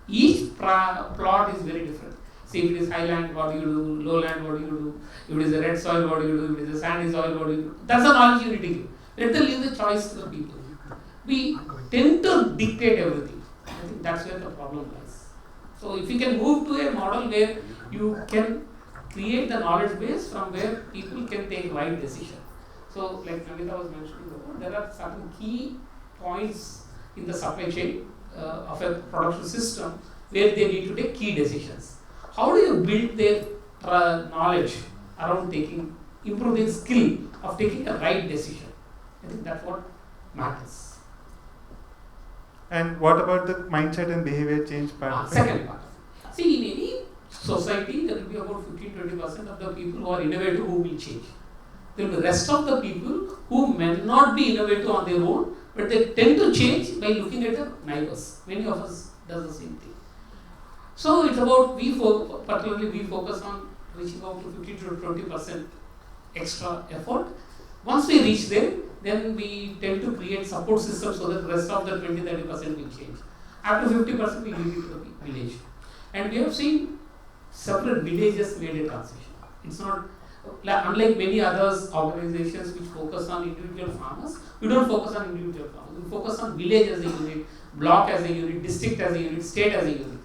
each plot is very different. See, if it is highland, what do you do? Lowland, what do you do? If it is a red soil, what do you do? If it is a sandy soil, what do you do? That's the knowledge you need to give. Let them leave the choice to the people. We tend to dictate everything. I think that's where the problem lies. So if you can move to a model where you can create the knowledge base from where people can take right decision. So like Namita was mentioning before, there are certain key points in the supply chain of a production system where they need to take key decisions. How do you build their knowledge around improve their skill of taking the right decision? I think that's what matters. And what about the mindset and behavior change part? Second part. See, in any society, there will be about 15-20% of the people who are innovative who will change. There will be the rest of the people who may not be innovative on their own, but they tend to change by looking at the neighbors. Many of us does the same thing. So it's about particularly we focus on reaching out to 15-20% extra effort. Once we reach there, then we tend to create support systems so that the rest of the 20-30% will change. After 50%, we leave it to the village. And we have seen several villages made a transition. It's not, unlike many others organizations which focus on individual farmers, we don't focus on individual farmers. We focus on village as a unit, block as a unit, district as a unit, state as a unit.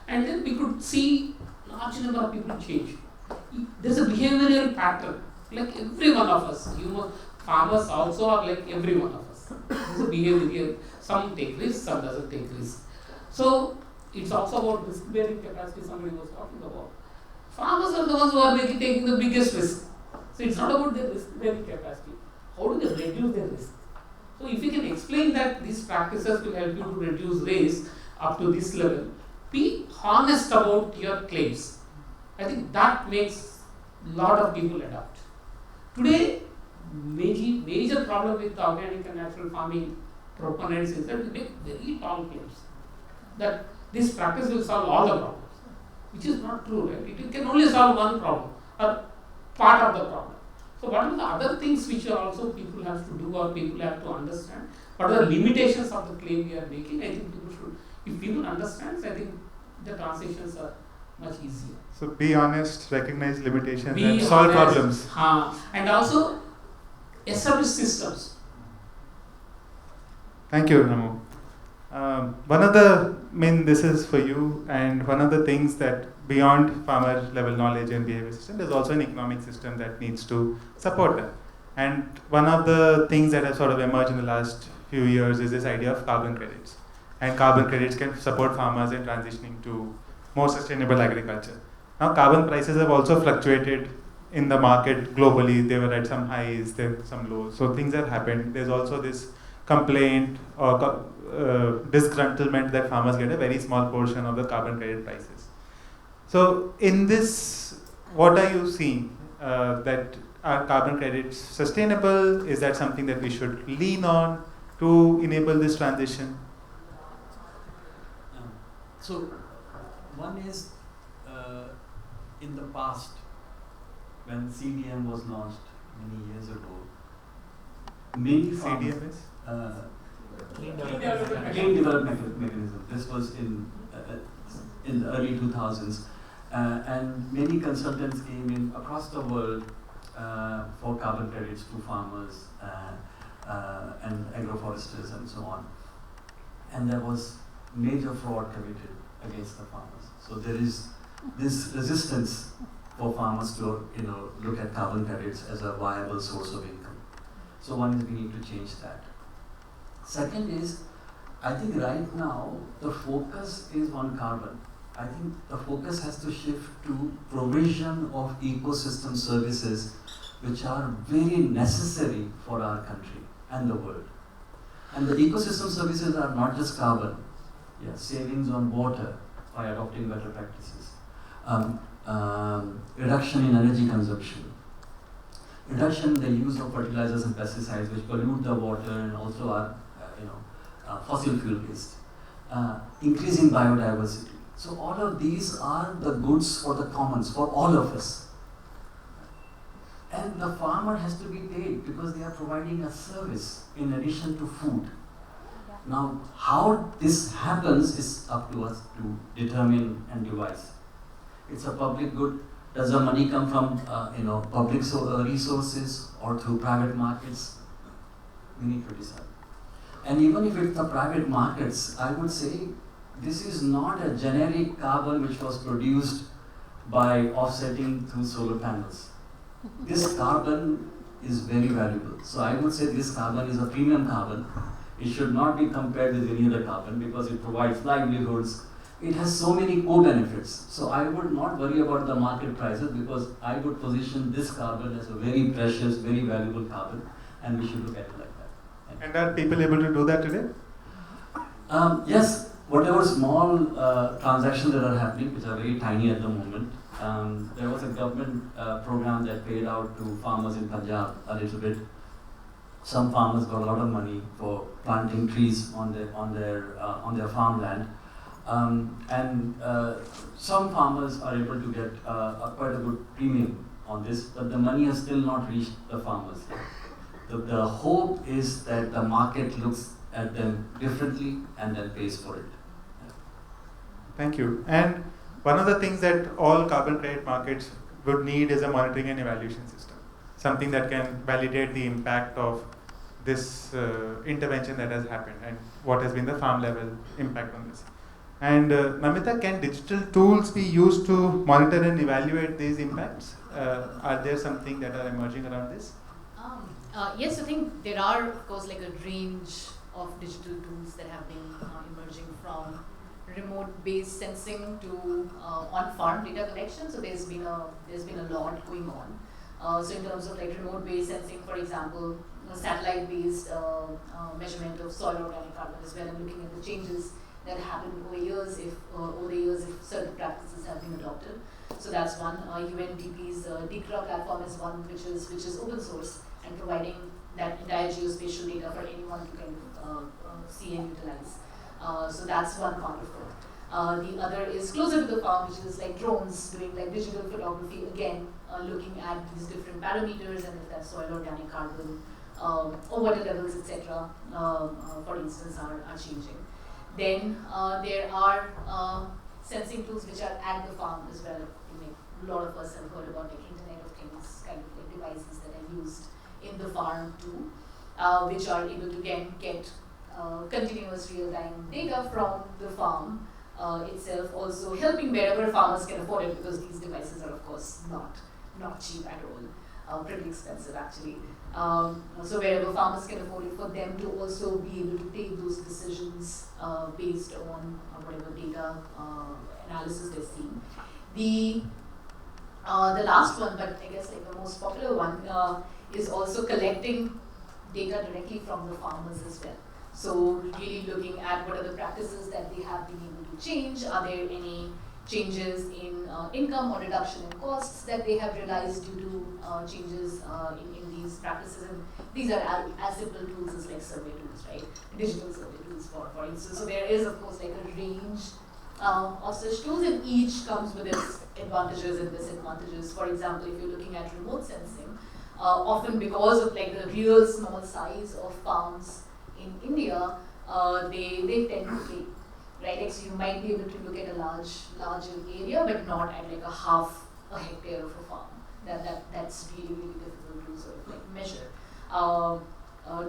And then we could see large number of people change. There's a behavioral pattern, like every one of us. Farmers also are like every one of us. There's a behavior. Some take risks, some doesn't take risks. So it's also about risk-bearing capacity somebody was talking about. Farmers are the ones who are taking the biggest risk. So it's not about their risk-bearing capacity. How do they reduce their risk? So if you can explain that these practices will help you to reduce risk up to this level, be honest about your claims. I think that makes a lot of people adopt. Today, major problem with the organic and natural farming proponents is that they make very tall claims that this practice will solve all the problems, which is not true, right? It can only solve one problem or part of the problem. So what are the other things which are also people have to do or people have to understand? What are the limitations of the claim we are making? I think people should, if people understand, I think the transitions are much easier. So be honest, recognize limitations Be and solve honest, problems. And also establish systems. Thank you, Ramu. This is for you, and one of the things that beyond farmer level knowledge and behavior system, there's also an economic system that needs to support that. And one of the things that has sort of emerged in the last few years is this idea of carbon credits. And carbon credits can support farmers in transitioning to more sustainable agriculture. Now, carbon prices have also fluctuated in the market globally. They were at some highs, there were some lows. So things have happened. There's also this complaint or disgruntlement that farmers get a very small portion of the carbon credit prices. So in this, what are you seeing? That are carbon credits sustainable? Is that something that we should lean on to enable this transition? So one is in the past, when CDM was launched many years ago, many farmers, CDM is? Clean Development Mechanism. This was in the early 2000s, and many consultants came in across the world for carbon credits to farmers and agroforesters and so on. And there was major fraud committed against the farmers. So there is this resistance for farmers to look at carbon credits as a viable source of income. So one is we need to change that. Second is, I think right now the focus is on carbon. I think the focus has to shift to provision of ecosystem services which are very necessary for our country and the world. And the ecosystem services are not just carbon, savings on water by adopting better practices, reduction in energy consumption, reduction in the use of fertilizers and pesticides which pollute the water and also are fossil fuel based, increasing biodiversity. So all of these are the goods for the commons, for all of us. And the farmer has to be paid because they are providing a service in addition to food. Now, how this happens is up to us to determine and devise. It's a public good. Does the money come from public resources or through private markets? We need to decide. And even if it's the private markets, I would say this is not a generic carbon which was produced by offsetting through solar panels. This carbon is very valuable. So I would say this carbon is a premium carbon. It should not be compared with any other carbon because it provides livelihoods. It has so many co-benefits. So I would not worry about the market prices because I would position this carbon as a very precious, very valuable carbon, and we should look at it like that. And are people able to do that today? Yes, whatever small transactions that are happening, which are very tiny at the moment. There was a government program that paid out to farmers in Punjab a little bit. Some farmers got a lot of money for planting trees on their farmland, and some farmers are able to get quite a good premium on this, but the money has still not reached the farmers. The hope is that the market looks at them differently and then pays for it. Thank you. And one of the things that all carbon credit markets would need is a monitoring and evaluation system. Something that can validate the impact of this intervention that has happened and what has been the farm level impact on this. And Namita, can digital tools be used to monitor and evaluate these impacts? Are there something that are emerging around this? Yes, I think there are, of course, like a range of digital tools that have been emerging from remote-based sensing to on-farm data collection. So there's been a lot going on. So in terms of like remote-based sensing, for example, satellite-based measurement of soil organic carbon as well, and looking at the changes that happened over the years if certain practices have been adopted. So that's one. UNDP's Dhingra platform is one which is open source and providing that entire geospatial data for anyone to kind of see and utilize. So that's one part of it. The other is closer to the farm, which is like drones doing like digital photography, again looking at these different parameters and if that's soil organic carbon or water levels, etc. For instance, are changing. Then there are sensing tools which are at the farm as well. A lot of us have heard about like Internet of Things kind of like devices that are used in the farm too, which are able to again get continuous real-time data from the farm itself, also helping wherever farmers can afford it, because these devices are of course not cheap at all, pretty expensive actually. So wherever farmers can afford it, for them to also be able to take those decisions based on whatever data analysis they're seeing. The last one, but I guess like the most popular one, is also collecting data directly from the farmers as well. So really looking at what are the practices that they have been able to change. Are there any changes in income or reduction in costs that they have realized due to changes in these practices? And these are as simple tools as like survey tools, right? Digital survey tools, for instance. So there is of course like a range of such tools, and each comes with its advantages and disadvantages. For example, if you're looking at remote sensing, often because of like the real small size of farms in India, they tend to fail, right? Like, so you might be able to look at a larger area, but not at like a half a hectare of a farm. That's really difficult to sort of like measure.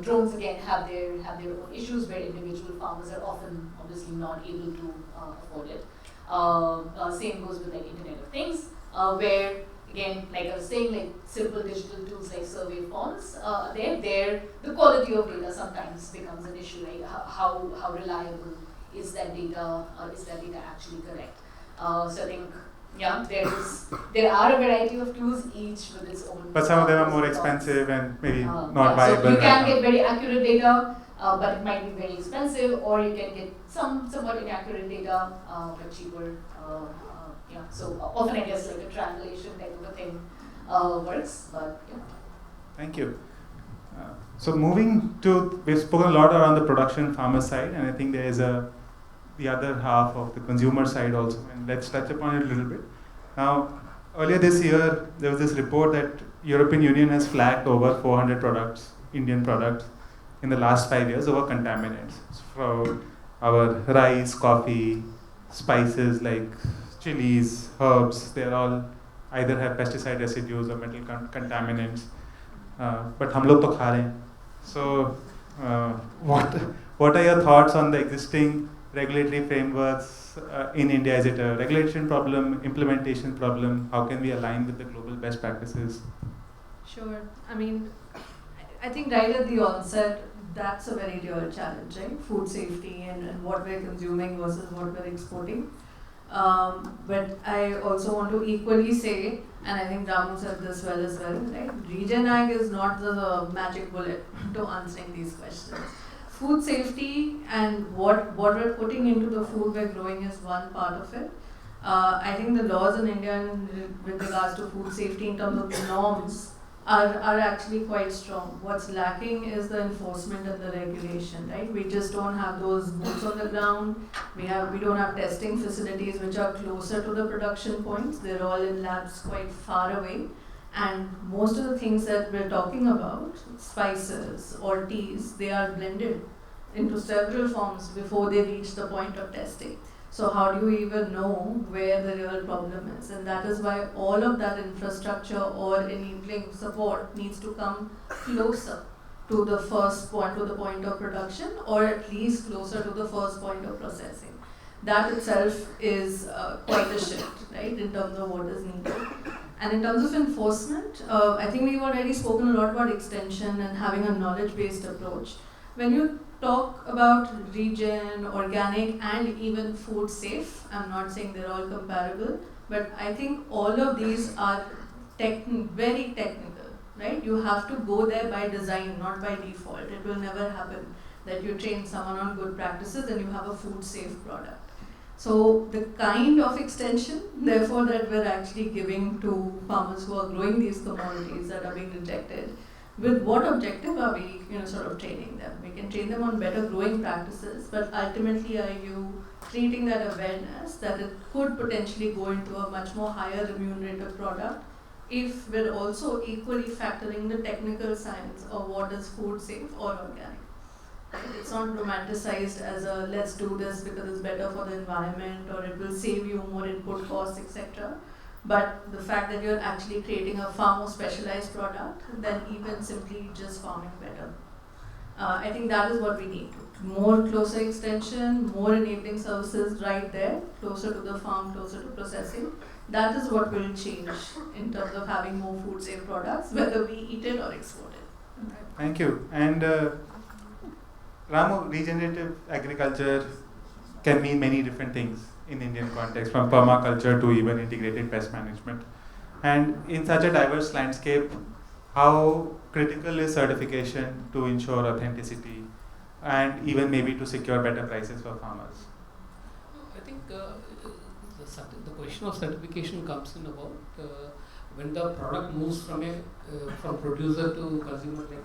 Drones again have their own issues where individual farmers are often obviously not able to afford it. Same goes with like Internet of Things, where again, like I was saying, like simple digital tools like survey forms, the quality of data sometimes becomes an issue, right? How reliable is that data? Is that data actually correct? So I think, yeah, there are a variety of tools, each with its own. But some of them are more expensive and maybe not yeah, viable. So you can get very accurate data, but it might be very expensive, or you can get somewhat inaccurate data, but cheaper. Yeah. So often I guess like a triangulation type of a thing works, but yeah. Thank you. So moving to, we've spoken a lot around the production farmer side, and I think there is the other half of the consumer side also, and let's touch upon it a little bit. Now, earlier this year, there was this report that European Union has flagged over 400 products, Indian products, in the last 5 years over contaminants. So our rice, coffee, spices like chilies, herbs, they're all either have pesticide residues or metal contaminants. But हम लोग तो खा रहे हैं. So what are your thoughts on the existing regulatory frameworks in India? Is it a regulation problem, implementation problem? How can we align with the global best practices? Sure. I mean, I think right at the onset, that's a very real challenge, right? Food safety and what we're consuming versus what we're exporting. But I also want to equally say, and I think Ramu said this well as well, right? Regenerative is not the magic bullet to answering these questions. Food safety and what we're putting into the food we're growing is one part of it. I think the laws in India with regards to food safety in terms of the norms are actually quite strong. What's lacking is the enforcement and the regulation, right? We just don't have those boots on the ground. We don't have testing facilities which are closer to the production points. They're all in labs quite far away. And most of the things that we're talking about, spices or teas, they are blended into several forms before they reach the point of testing. So how do you even know where the real problem is? And that is why all of that infrastructure or enabling support needs to come closer to the first point, to the point of production, or at least closer to the first point of processing. That itself is quite a shift, right, in terms of what is needed. And in terms of enforcement, I think we've already spoken a lot about extension and having a knowledge-based approach. When you talk about regen, organic, and even food safe, I'm not saying they're all comparable, but I think all of these are very technical, right? You have to go there by design, not by default. It will never happen that you train someone on good practices and you have a food safe product. So the kind of extension, therefore, that we're actually giving to farmers who are growing these commodities that are being rejected, with what objective are we, sort of training them? We can train them on better growing practices, but ultimately, are you creating that awareness that it could potentially go into a much more higher remunerative product if we're also equally factoring the technical science of what is food safe or organic? It's not romanticized as a let's do this because it's better for the environment or it will save you more input costs, etc. But the fact that you're actually creating a far more specialized product than even simply just farming better. I think that is what we need. More closer extension, more enabling services right there, closer to the farm, closer to processing. That is what will change in terms of having more food safe products, whether we eat it or export it. Thank you. And Ramu, regenerative agriculture can mean many different things in Indian context, from permaculture to even integrated pest management. And in such a diverse landscape, how critical is certification to ensure authenticity and even maybe to secure better prices for farmers? I think the question of certification comes in about when the product moves from producer to consumer, like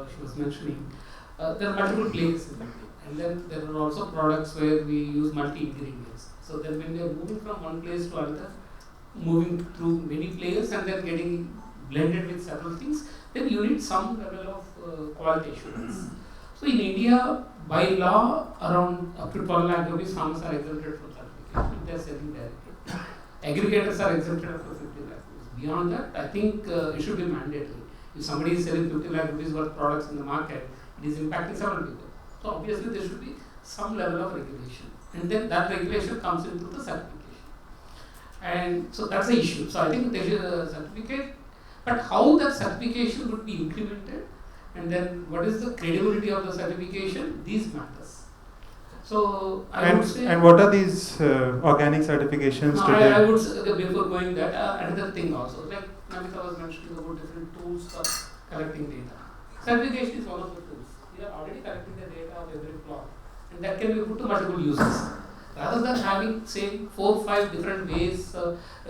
she was mentioning. There are multiple players in between. And then there are also products where we use multi-ingredients. So then when we are moving from one place to another, moving through many players and then getting blended with several things, then you need some level of quality assurance. So in India, by law, around up to 12 lakh rupees, farmers are exempted from certification if they are selling directly. Aggregators are exempted up to 50 lakh rupees. Beyond that, I think it should be mandatory. If somebody is selling 50 lakh rupees worth products in the market, it is impacting several people. So obviously there should be some level of regulation, and then that regulation comes into the certification. And so that's the issue. So I think there is a certificate, but how that certification would be implemented, and then what is the credibility of the certification, these matters. So I would say. And what are these organic certifications today? I would say before going that, another thing also, like Namita was mentioning about different tools for collecting data. Certification is one of the tools. We are already collecting the data of every plot, and that can be put to multiple uses. Rather than having, say, 4 or 5 different ways,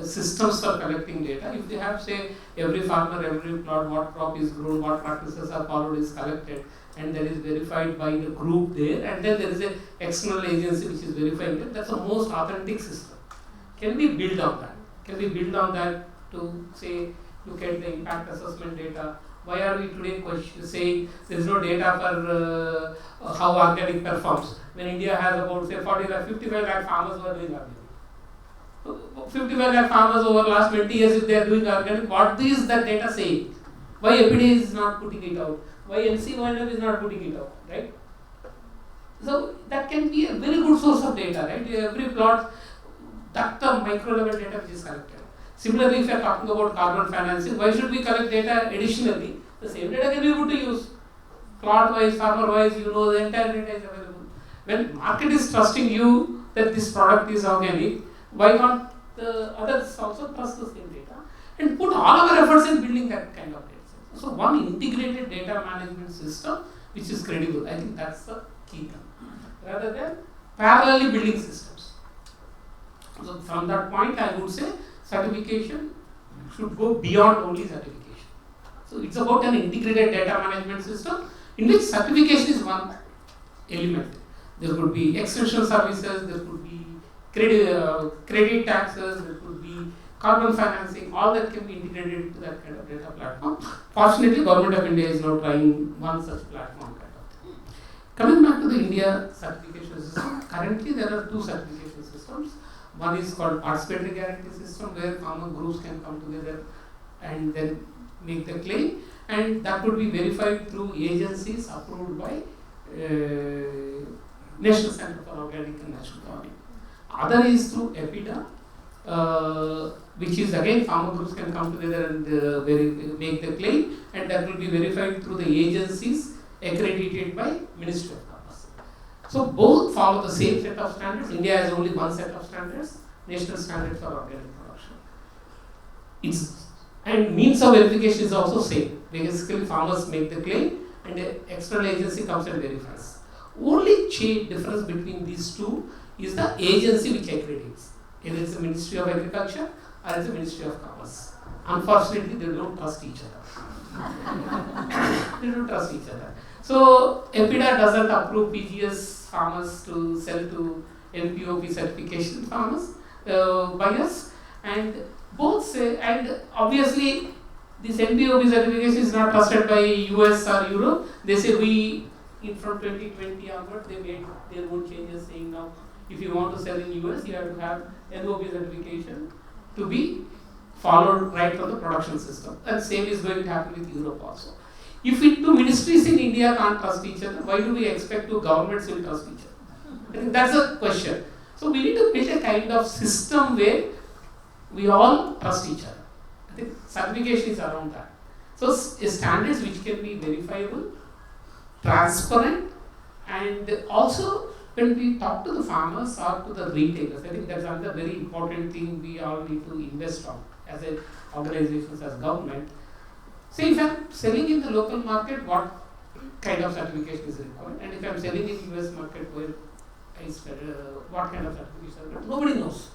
systems for collecting data, if they have, say, every farmer, every plot, what crop is grown, what practices are followed is collected, and that is verified by the group there, and then there is an external agency which is verifying it, that's the most authentic system. Can we build on that? Can we build on that to, say, look at the impact assessment data? Why are we today saying there is no data for how organic performs when India has about, say, 55 lakh farmers who are doing organic? 55 lakh farmers over the last 20 years, if they are doing organic, what is that data saying? Why EPD is not putting it out? Why NC1 is not putting it out, right? So that can be a very good source of data, right? Every plot, that's the micro level data which is collected. Similarly, if you are talking about carbon financing, why should we collect data additionally? The same data can be put to use. Plot wise, farmer wise, the entire data is available. When market is trusting you that this product is organic, why not the others also trust the same data and put all our efforts in building that kind of data? So one integrated data management system which is credible, I think that's the key thing. Rather than parallelly building systems. So from that point I would say certification should go beyond only certification. So it's about an integrated data management system in which certification is one element. There could be extension services, there could be credit taxes, there could be carbon financing, all that can be integrated into that kind of data platform. Fortunately, Government of India is now trying one such platform kind of thing. Coming back to the India certification system, currently there are 2 certification systems. One is called participatory guarantee system where farmer groups can come together and then make the claim, and that would be verified through agencies approved by National Center for Organic and Natural Farming. Other is through EPIDA, which is again farmer groups can come together and make the claim, and that will be verified through the agencies accredited by Ministry of Commerce. So both follow the same set of standards. India has only one set of standards, National Standard for Organic Production. And means of verification is also same. Basically farmers make the claim and the external agency comes and verifies. Only difference between these two is the agency which accredits. Either it's the Ministry of Agriculture or it's the Ministry of Commerce. Unfortunately, they don't trust each other. They don't trust each other. So, EPIDA doesn't approve PGS farmers to sell to NPOP certification farmers, buyers, and both say, and obviously this NPOP certification is not trusted by US or Europe. They say from 2020 onward, they made their own changes saying now if you want to sell in US, you have to have NOP certification to be followed right from the production system. And same is going to happen with Europe also. If two ministries in India can't trust each other, why do we expect two governments will trust each other? I think that's a question. So we need to build a kind of system where we all trust each other. I think certification is around that. So standards which can be verifiable, transparent, and also when we talk to the farmers or to the retailers, I think that's another very important thing we all need to invest on as organizations, as government. See, if I'm selling in the local market, what kind of certification is required? And if I'm selling in US market, where what kind of certification is required? Nobody knows.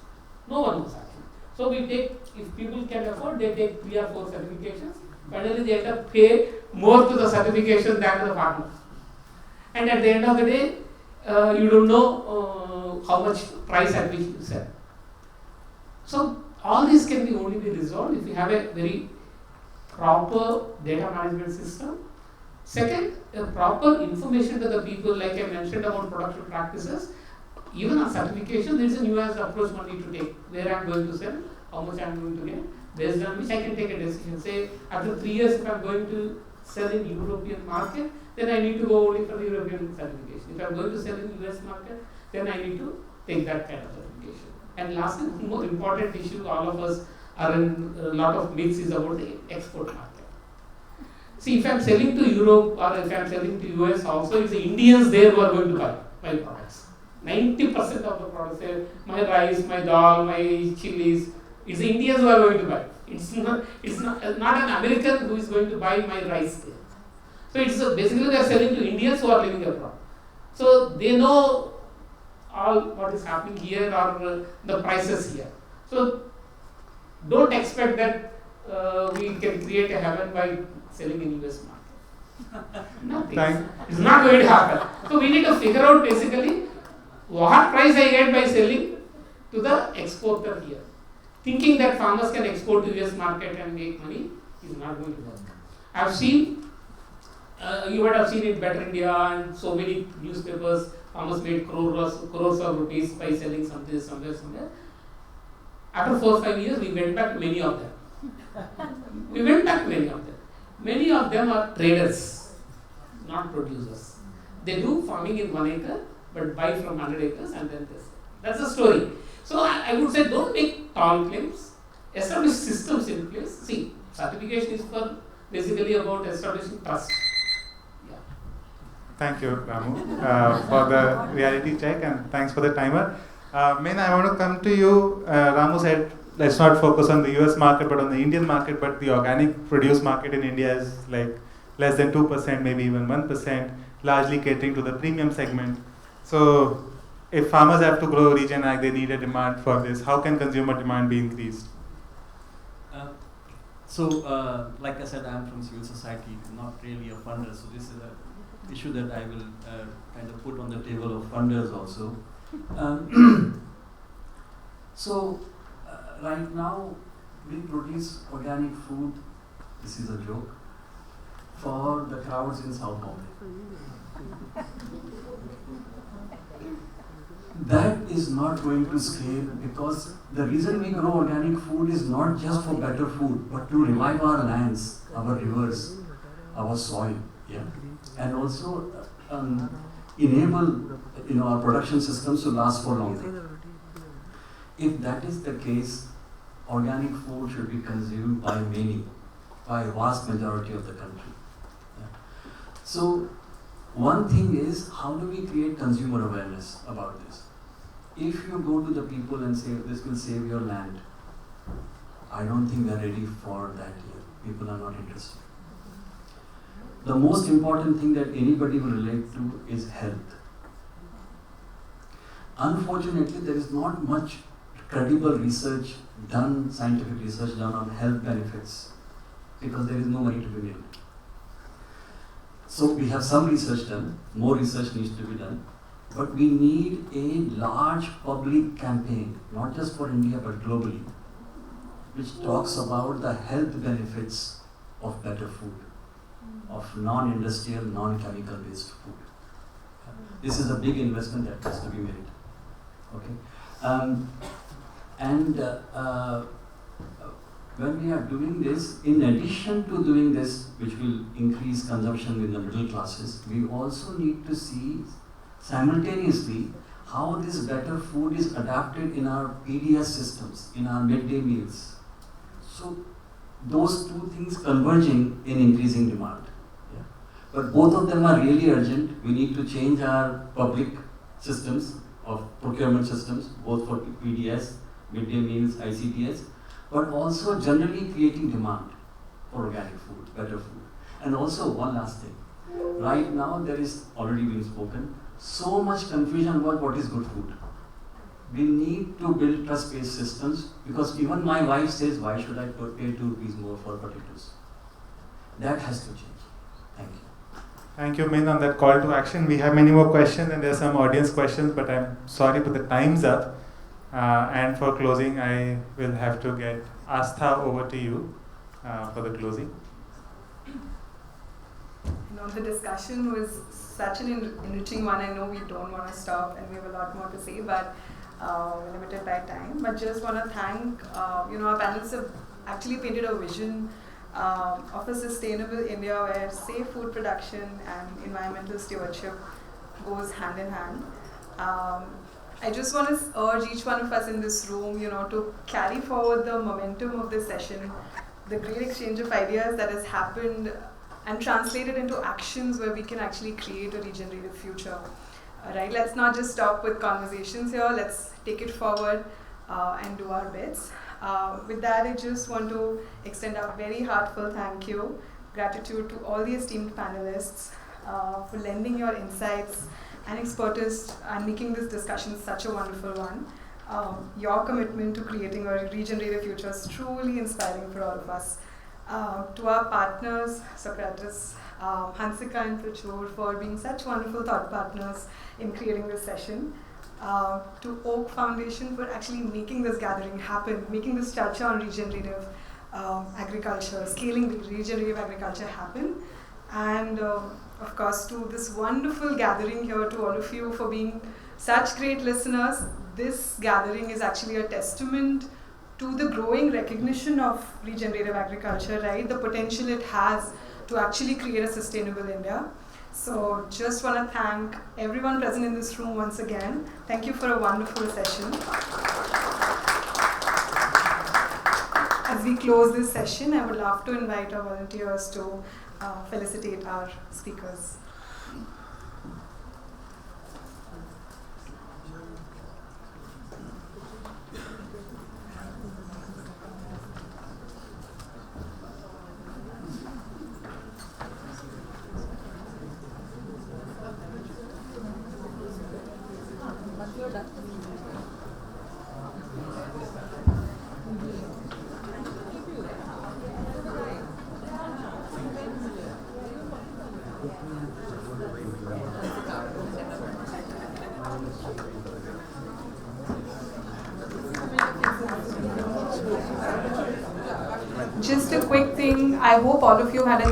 No one knows actually. So we take, if people can afford, they take 3 or 4 certifications. Finally, they end up pay more to the certification than to the farmer. And at the end of the day, you don't know how much price at which you sell. So all this can be only be resolved if you have a very proper data management system. Second, a proper information to the people, like I mentioned about production practices. Even on certification, there is a nuanced approach one need to take. Where I am going to sell, how much I am going to get, based on which I can take a decision. Say, after 3 years, if I am going to sell in European market, then I need to go only for the European certification. If I am going to sell in US market, then I need to take that kind of certification. And lastly, the more important issue, all of us are in a lot of myths, is about the export market. See, if I am selling to Europe or if I am selling to US also, it's the Indians there who are going to buy my products. 90% of the products, say, my rice, my dal, my chilies, it's the Indians who are going to buy. It's not an American who is going to buy my rice there. So it's basically they are selling to Indians who are living abroad. So they know all all what is happening here or the prices here. So don't expect that we can create a heaven by selling in US market. Nothing. It's not going to happen. So we need to figure out basically what price I get by selling to the exporter here. Thinking that farmers can export to US market and make money is not going to work. I've seen, you might have seen in Better India and so many newspapers, farmers made crores of rupees by selling something somewhere. After 4 or 5 years, we went back to many of them. Many of them are traders, not producers. They do farming in 1 acre, but buy from 100 acres and then this. That's the story. So I would say don't make tall claims, establish systems in place. See, certification is for basically about establishing trust. Yeah. Thank you, Ramu, for the reality check, and thanks for the timer. Min, I want to come to you. Ramu said, let's not focus on the US market, but on the Indian market, but the organic produce market in India is like less than 2%, maybe even 1%, largely catering to the premium segment. So if farmers have to grow region ag, they need a demand for this. How can consumer demand be increased? Like I said, I'm from civil society, not really a funder, so this is an issue that I will kind of put on the table of funders also. Right now, we produce organic food, this is a joke, for the crowds in South Bombay. That is not going to scale because the reason we grow organic food is not just for better food, but to revive our lands, our rivers, our soil, yeah, and also enable our production systems to last for longer. If that is the case, organic food should be consumed by many, by a vast majority of the country. Yeah. So one thing is, how do we create consumer awareness about this? If you go to the people and say, this will save your land, I don't think they're ready for that yet. People are not interested. The most important thing that anybody will relate to is health. Unfortunately, there is not much credible research done, scientific research done on health benefits because there is no money to be made. So we have some research done, more research needs to be done, but we need a large public campaign, not just for India but globally, which talks about the health benefits of better food, of non-industrial, non-chemical based food. This is a big investment that has to be made. Okay. When we are doing this, in addition to doing this, which will increase consumption in the middle classes, we also need to see simultaneously how this better food is adapted in our PDS systems, in our midday meals. So those two things converging in increasing demand. Yeah. But both of them are really urgent. We need to change our public systems of procurement systems, both for PDS, midday meals, ICTS, but also generally creating demand for organic food, better food. And also one last thing. Right now there is already been spoken, so much confusion about what is good food. We need to build trust-based systems because even my wife says, why should I pay 2 rupees more for potatoes? That has to change. Thank you. Thank you, Min, on that call to action. We have many more questions and there are some audience questions, but I'm sorry, but the time's up. And for closing, I will have to get Astha over to you for the closing. The discussion was such an enriching one. I know we don't want to stop and we have a lot more to say, but we're limited by time. But just want to thank, our panelists have actually painted a vision of a sustainable India where safe food production and environmental stewardship goes hand in hand. I just want to urge each one of us in this room, to carry forward the momentum of this session, the great exchange of ideas that has happened and translate it into actions where we can actually create a regenerative future. Right? Let's not just stop with conversations here, let's take it forward and do our bits. With that, I just want to extend a very heartfelt thank you, gratitude to all the esteemed panelists for lending your insights and expertise and making this discussion such a wonderful one. Your commitment to creating a regenerative future is truly inspiring for all of us. To our partners, Socrates, Hansika and Prachur, for being such wonderful thought partners in creating this session. To Oak Foundation for actually making this gathering happen, making this chacha on regenerative agriculture, scaling regenerative agriculture happen. And of course to this wonderful gathering here, to all of you for being such great listeners. This gathering is actually a testament to the growing recognition of regenerative agriculture, right? The potential it has to actually create a sustainable India. So just want to thank everyone present in this room once again. Thank you for a wonderful session. As we close this session, I would love to invite our volunteers to felicitate our speakers. Just a quick thing, I hope all of you had a